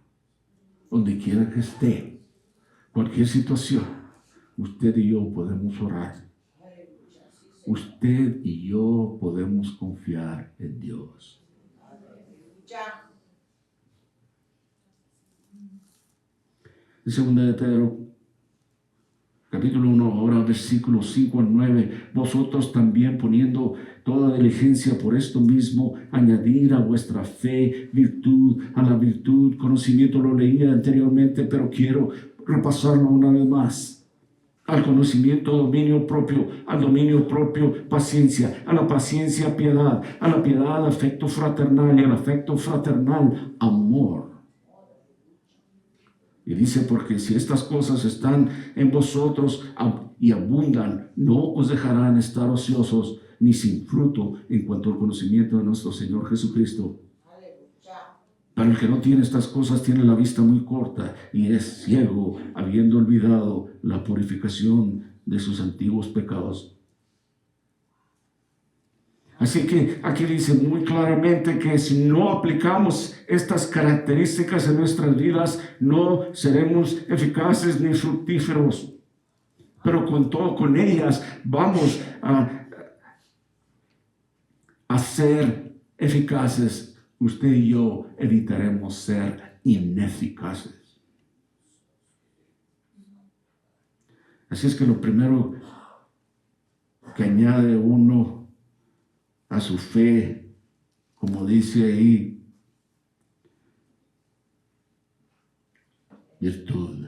Donde quiera que esté, cualquier situación, usted y yo podemos orar. Usted y yo podemos confiar en Dios. En 2 de Pedro, capítulo 1, ahora versículos 5 al 9, vosotros también poniendo toda diligencia por esto mismo, añadir a vuestra fe virtud, a la virtud conocimiento. Lo leía anteriormente, pero quiero repasarlo una vez más. Al conocimiento, dominio propio, al dominio propio, paciencia, a la paciencia, piedad, a la piedad, afecto fraternal, y al afecto fraternal, amor. Y dice, porque si estas cosas están en vosotros y abundan, no os dejarán estar ociosos ni sin fruto en cuanto al conocimiento de nuestro Señor Jesucristo. Para el que no tiene estas cosas, tiene la vista muy corta y es ciego, habiendo olvidado la purificación de sus antiguos pecados. Así que aquí dice muy claramente que si no aplicamos estas características en nuestras vidas, no seremos eficaces ni fructíferos. Pero con ellas vamos a ser eficaces. Usted y yo evitaremos ser ineficaces. Así es que lo primero que añade uno a su fe, como dice ahí, virtud.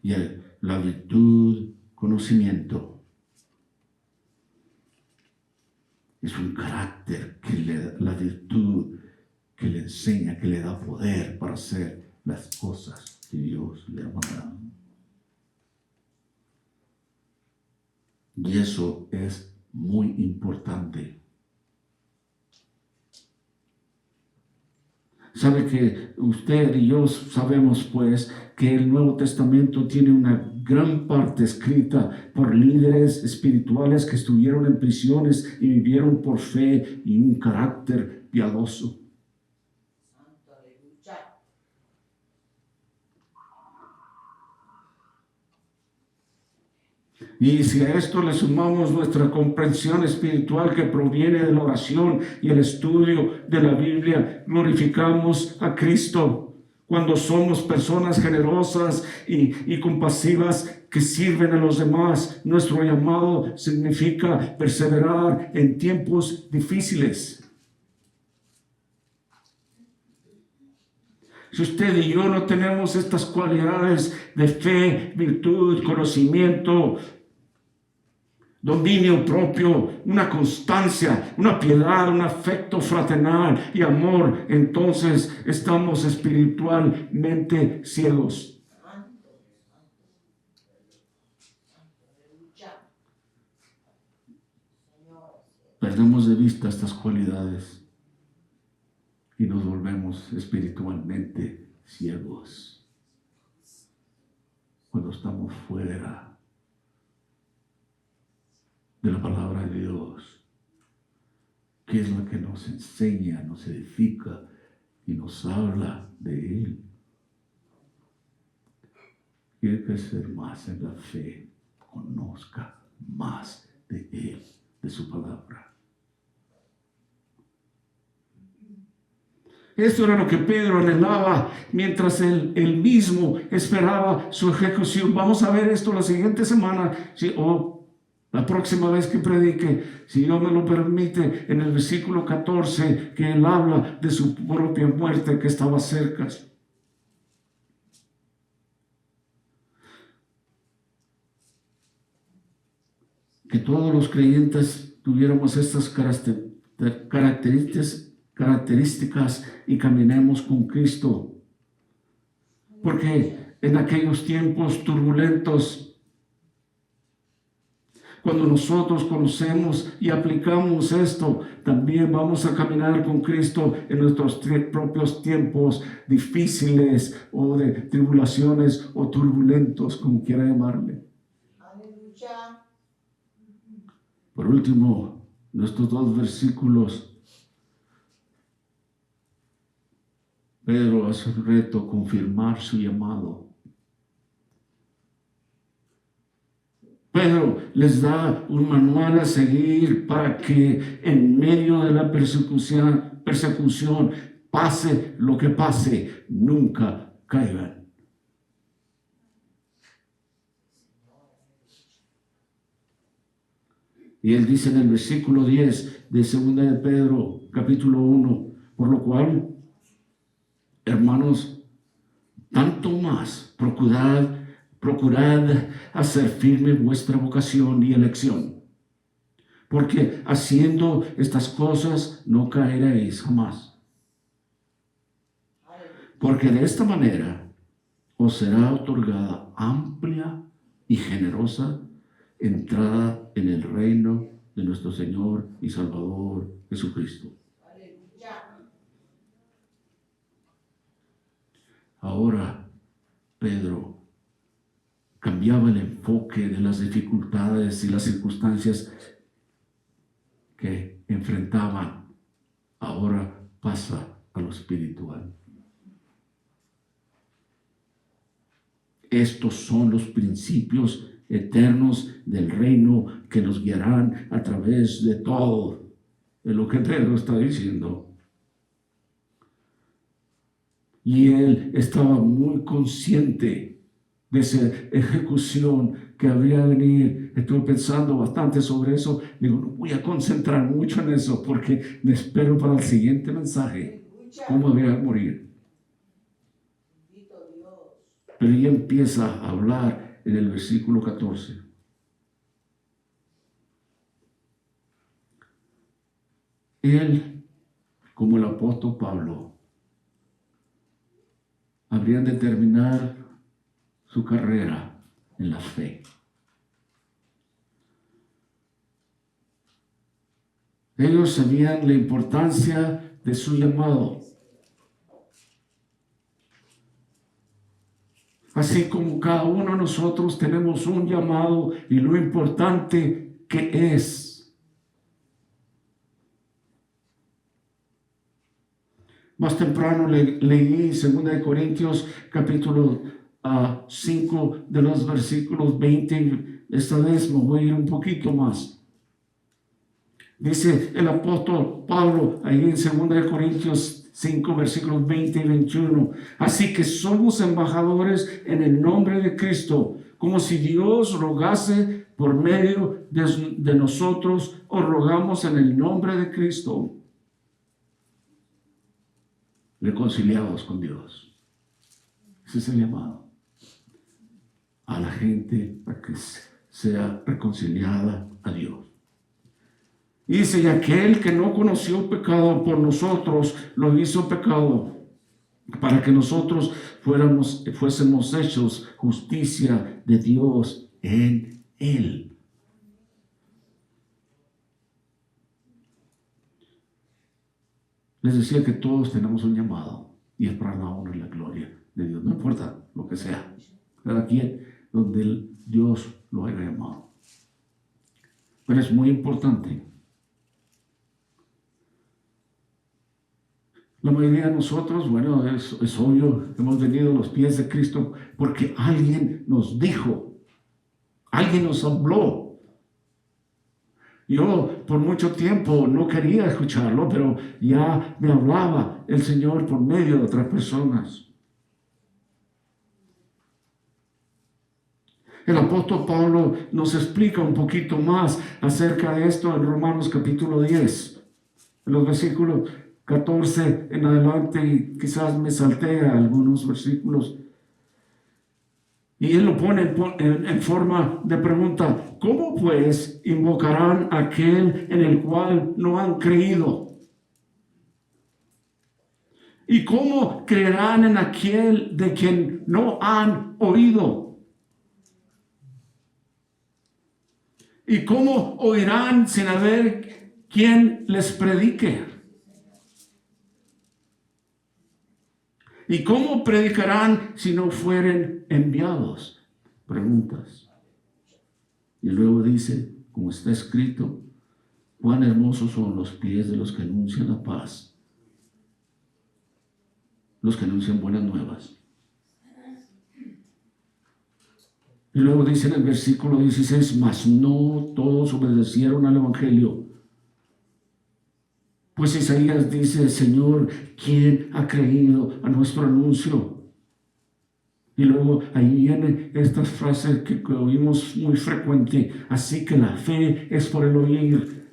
Y la virtud, conocimiento. Es un carácter que la virtud que le enseña, que le da poder para hacer las cosas que Dios le ha mandado. Y eso es muy importante. Sabe que usted y yo sabemos pues que el Nuevo Testamento tiene una gran parte escrita por líderes espirituales que estuvieron en prisiones y vivieron por fe y un carácter piadoso. Santo, aleluya. Y si a esto le sumamos nuestra comprensión espiritual que proviene de la oración y el estudio de la Biblia, glorificamos a Cristo cuando somos personas generosas y compasivas que sirven a los demás. Nuestro llamado significa perseverar en tiempos difíciles. Si usted y yo no tenemos estas cualidades de fe, virtud, conocimiento, dominio propio, una constancia, una piedad, un afecto fraternal y amor, entonces estamos espiritualmente ciegos. Santo, aleluya. Señor, Perdemos de vista estas cualidades y nos volvemos espiritualmente ciegos cuando estamos fuera de la palabra de Dios, que es lo que nos enseña, nos edifica y nos habla de Él. Quiere crecer más en la fe, conozca más de Él, de su palabra. Esto era lo que Pedro anhelaba mientras él mismo esperaba su ejecución. Vamos a ver esto la siguiente semana, o la próxima vez que predique, si Dios me lo permite, en el versículo 14, que él habla de su propia muerte que estaba cerca. Que todos los creyentes tuviéramos estas características y caminemos con Cristo. Porque en aquellos tiempos turbulentos, cuando nosotros conocemos y aplicamos esto, también vamos a caminar con Cristo en nuestros propios tiempos difíciles o de tribulaciones o turbulentos, como quiera llamarle. aleluya. Por último, nuestros dos versículos. Pedro hace un reto, confirmar su llamado. Pedro les da un manual a seguir para que en medio de la persecución, pase lo que pase, nunca caigan. Y él dice en el versículo 10 de 2 de Pedro, capítulo 1, por lo cual, hermanos, tanto más procurad hacer firme vuestra vocación y elección, porque haciendo estas cosas no caeréis jamás. Porque de esta manera os será otorgada amplia y generosa entrada en el reino de nuestro Señor y Salvador Jesucristo. Aleluya. Ahora, Pedro cambiaba el enfoque de las dificultades y las circunstancias que enfrentaban. Ahora pasa a lo espiritual. Estos son los principios eternos del reino que nos guiarán a través de todo de lo que Pedro está diciendo. Y él estaba muy consciente de esa ejecución que habría de venir. Estuve pensando bastante sobre eso. Digo, no voy a concentrar mucho en eso porque me espero para el siguiente mensaje. Aleluya. ¿Cómo habría de morir? Bendito Dios. Pero ella empieza a hablar en el versículo 14. Él, como el apóstol Pablo, habrían de terminar su carrera en la fe. Ellos sabían la importancia de su llamado. Así como cada uno de nosotros tenemos un llamado y lo importante que es. Más temprano leí 2 Corintios capítulo 5 de los versículos 20. Esta vez me voy a ir un poquito más. Dice el apóstol Pablo ahí en 2 Corintios 5, versículos 20 y 21. Así que somos embajadores en el nombre de Cristo, como si Dios rogase por medio de nosotros, os rogamos en el nombre de Cristo, reconciliados con Dios. Ese es el llamado a la gente a que sea reconciliada a Dios. Y dice, y aquel que no conoció pecado por nosotros, lo hizo pecado, para que nosotros fuésemos hechos justicia de Dios en él. Les decía que todos tenemos un llamado, y es para la honra y la gloria de Dios, no importa lo que sea, cada quien donde Dios lo haya llamado. Pero es muy importante. La mayoría de nosotros, bueno, es obvio, hemos venido a los pies de Cristo porque alguien nos dijo, alguien nos habló. Yo por mucho tiempo no quería escucharlo, pero ya me hablaba el Señor por medio de otras personas. El apóstol Pablo nos explica un poquito más acerca de esto en Romanos capítulo 10, en los versículos 14 en adelante, y quizás me salté a algunos versículos. Y él lo pone en forma de pregunta: ¿cómo pues invocarán a aquel en el cual no han creído? ¿Y cómo creerán en aquel de quien no han oído? ¿Y cómo oirán sin haber quien les predique? ¿Y cómo predicarán si no fueren enviados? Preguntas. Y luego dice, como está escrito, cuán hermosos son los pies de los que anuncian la paz, los que anuncian buenas nuevas. Y luego dice en el versículo 16, mas no todos obedecieron al evangelio. Pues Isaías dice, Señor, ¿quién ha creído a nuestro anuncio? Y luego ahí viene esta frase que oímos muy frecuente, así que la fe es por el oír,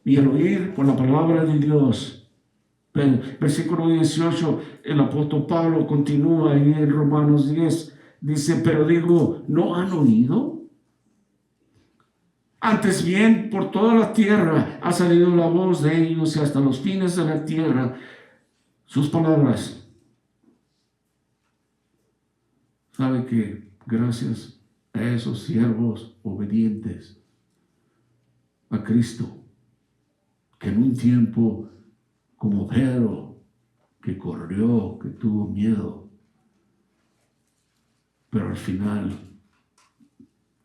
y el oír por la palabra de Dios. Pero, versículo 18, el apóstol Pablo continúa ahí en Romanos 10, dice, pero digo, ¿no han oído? Antes bien, por toda la tierra ha salido la voz de ellos y hasta los fines de la tierra sus palabras. ¿Sabe que gracias a esos siervos obedientes a Cristo, que en un tiempo como Pedro, que corrió, que tuvo miedo, pero al final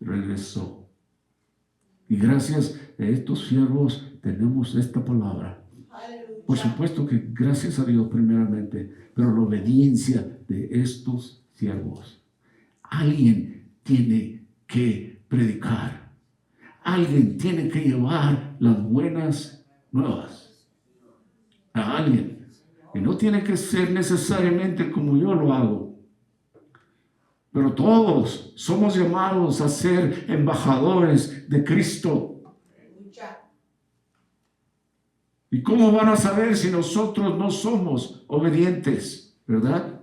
regresó? Y gracias a estos siervos tenemos esta palabra. Aleluya. Por supuesto que gracias a Dios primeramente, pero la obediencia de estos siervos. Alguien tiene que predicar. Alguien tiene que llevar las buenas nuevas a alguien. Y no tiene que ser necesariamente como yo lo hago. Pero todos somos llamados a ser embajadores de Cristo. Aleluya. ¿Y cómo van a saber si nosotros no somos obedientes? ¿Verdad?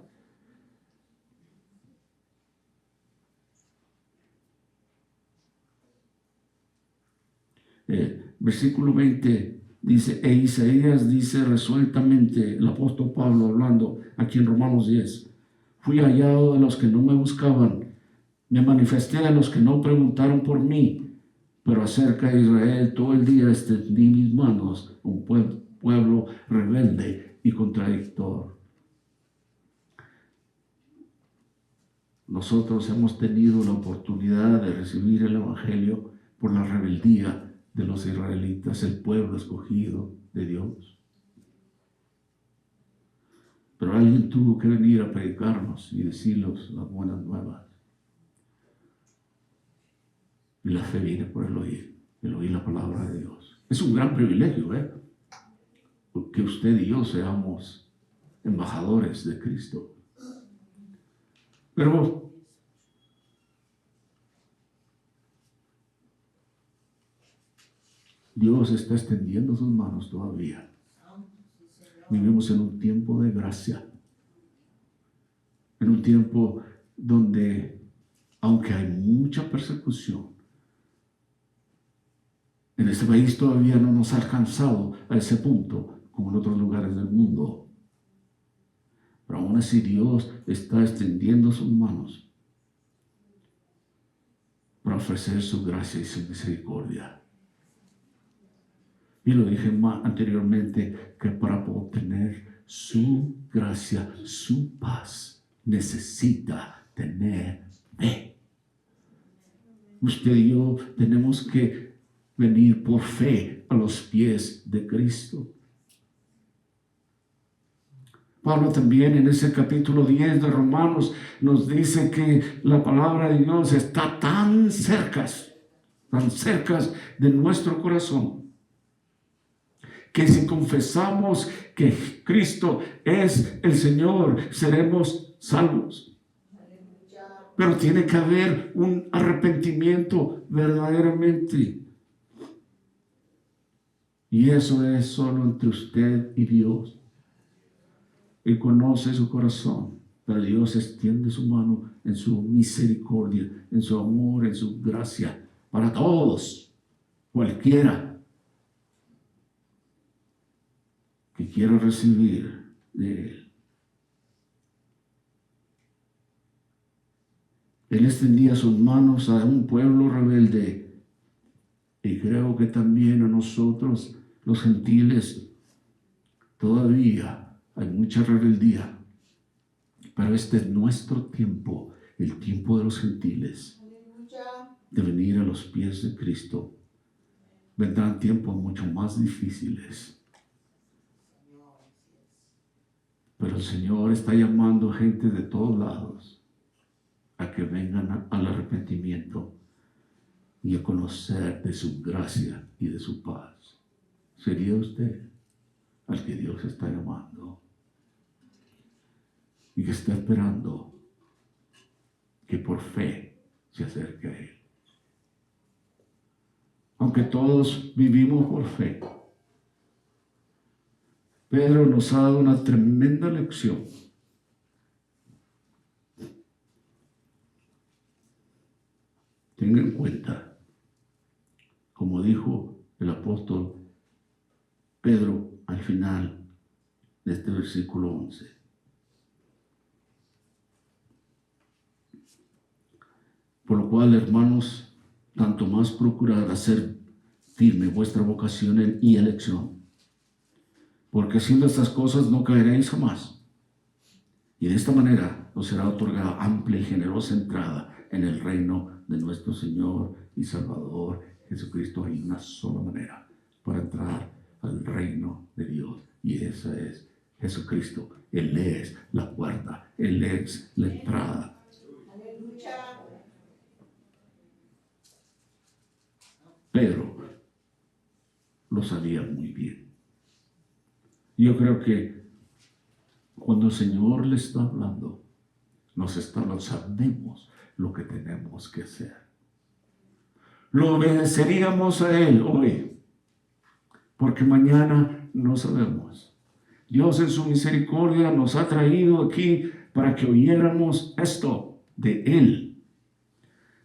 Versículo 20 dice, e Isaías dice resueltamente, el apóstol Pablo hablando aquí en Romanos 10, Fui hallado de los que no me buscaban. Me manifesté a los que no preguntaron por mí. Pero acerca de Israel todo el día extendí mis manos, un pueblo rebelde y contradictor. Nosotros hemos tenido la oportunidad de recibir el Evangelio por la rebeldía de los israelitas, el pueblo escogido de Dios. Pero alguien tuvo que venir a predicarnos y decirnos las buenas nuevas. Y la fe viene por el oír la palabra de Dios. Es un gran privilegio, que usted y yo seamos embajadores de Cristo. Pero Dios está extendiendo sus manos todavía. Vivimos en un tiempo de gracia, en un tiempo donde, aunque hay mucha persecución, en este país todavía no nos ha alcanzado a ese punto como en otros lugares del mundo. Pero aún así Dios está extendiendo sus manos para ofrecer su gracia y su misericordia. Y lo dije anteriormente, que para obtener su gracia, su paz, necesita tener fe. Usted y yo tenemos que venir por fe a los pies de Cristo. Pablo también en ese capítulo 10 de Romanos nos dice que la palabra de Dios está tan cerca de nuestro corazón, que si confesamos que Cristo es el Señor, seremos salvos. Pero tiene que haber un arrepentimiento verdaderamente. Y eso es solo entre usted y Dios. Él conoce su corazón, pero Dios extiende su mano en su misericordia, en su amor, en su gracia, para todos, cualquiera que quiera recibir de Él. Él extendía sus manos a un pueblo rebelde, y creo que también a nosotros, los gentiles, todavía hay mucha rebeldía, pero este es nuestro tiempo, el tiempo de los gentiles, de venir a los pies de Cristo. Vendrán tiempos mucho más difíciles, pero el Señor está llamando a gente de todos lados a que vengan al arrepentimiento y a conocer de su gracia y de su paz. ¿Sería usted al que Dios está llamando y que está esperando que por fe se acerque a Él? Aunque todos vivimos por fe, Pedro nos ha dado una tremenda lección. Tenga en cuenta, como dijo el apóstol Pedro al final de este versículo 11. Por lo cual, hermanos, tanto más procurad hacer firme vuestra vocación y elección, porque haciendo estas cosas no caeréis jamás. Y de esta manera os será otorgada amplia y generosa entrada en el reino de nuestro Señor y Salvador Jesucristo. Hay una sola manera para entrar al reino de Dios, y esa es Jesucristo. Él es la puerta, Él es la entrada. Pedro lo sabía muy bien. Yo creo que cuando el Señor le está hablando, sabemos lo que tenemos que hacer. Lo obedeceríamos a Él hoy, porque mañana no sabemos. Dios en su misericordia nos ha traído aquí para que oyéramos esto de Él.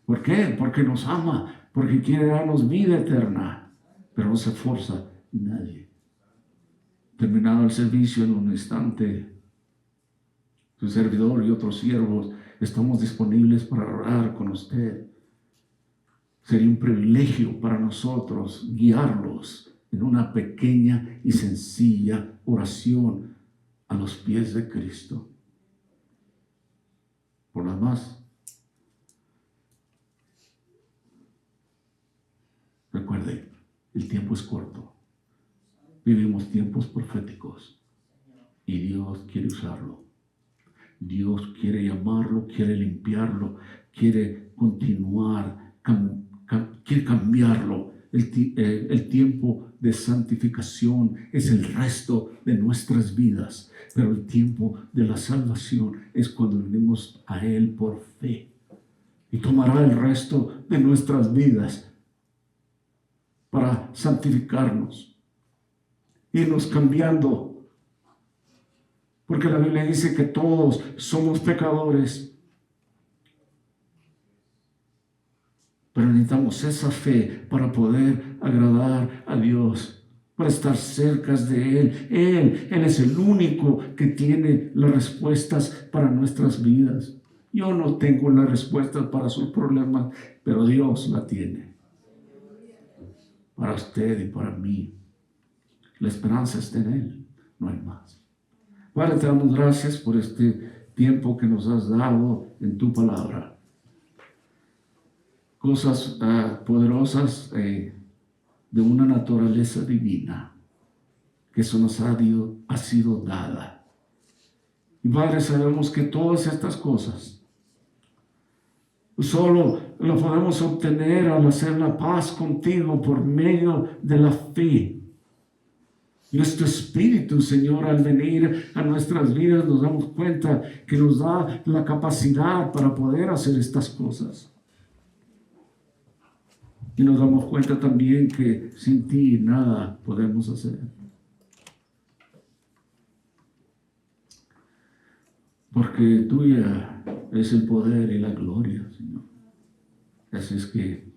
¿Por qué? Porque nos ama, porque quiere darnos vida eterna, pero no se esfuerza nadie. Terminado el servicio, en un instante su servidor y otros siervos estamos disponibles para orar con usted. Sería un privilegio para nosotros guiarlos en una pequeña y sencilla oración a los pies de Cristo. Por lo demás, recuerde, el tiempo es corto. Vivimos tiempos proféticos y Dios quiere usarlo. Dios quiere llamarlo, quiere limpiarlo, quiere continuar, quiere cambiarlo. El tiempo de santificación es el resto de nuestras vidas, pero el tiempo de la salvación es cuando venimos a Él por fe. Y tomará el resto de nuestras vidas para santificarnos, irnos cambiando. Porque la Biblia dice que todos somos pecadores. Pero necesitamos esa fe para poder agradar a Dios, para estar cerca de Él. Él es el único que tiene las respuestas para nuestras vidas. Yo no tengo las respuestas para sus problemas, pero Dios la tiene. Para usted y para mí. La esperanza está en Él, no hay más. Padre, te damos gracias por este tiempo que nos has dado en tu palabra. Cosas poderosas de una naturaleza divina que eso nos ha sido dada. Y Padre, sabemos que todas estas cosas solo lo podemos obtener al hacer la paz contigo por medio de la fe. Nuestro espíritu, Señor, al venir a nuestras vidas nos damos cuenta que nos da la capacidad para poder hacer estas cosas. Y nos damos cuenta también que sin ti nada podemos hacer. Porque tuya es el poder y la gloria, Señor. Así es que,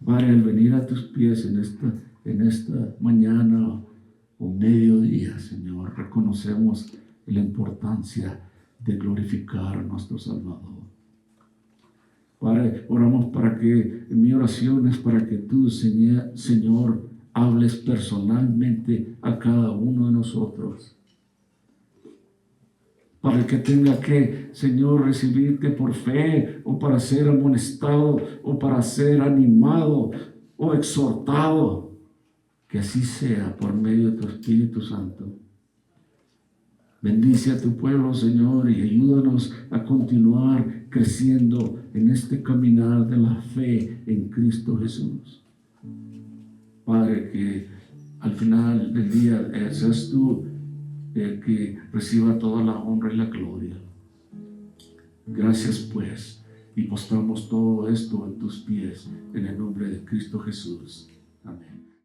Padre, al venir a tus pies en esta mañana o mediodía, Señor, reconocemos la importancia de glorificar a nuestro Salvador. Padre, oramos para que, en mi oración es para que tú, Señor, hables personalmente a cada uno de nosotros. Para el que tenga que, Señor, recibirte por fe, o para ser amonestado, o para ser animado, o exhortado. Que así sea por medio de tu Espíritu Santo. Bendice a tu pueblo, Señor, y ayúdanos a continuar creciendo en este caminar de la fe en Cristo Jesús. Padre, que al final del día seas tú el que reciba toda la honra y la gloria. Gracias, pues, y postramos todo esto en tus pies, en el nombre de Cristo Jesús. Amén.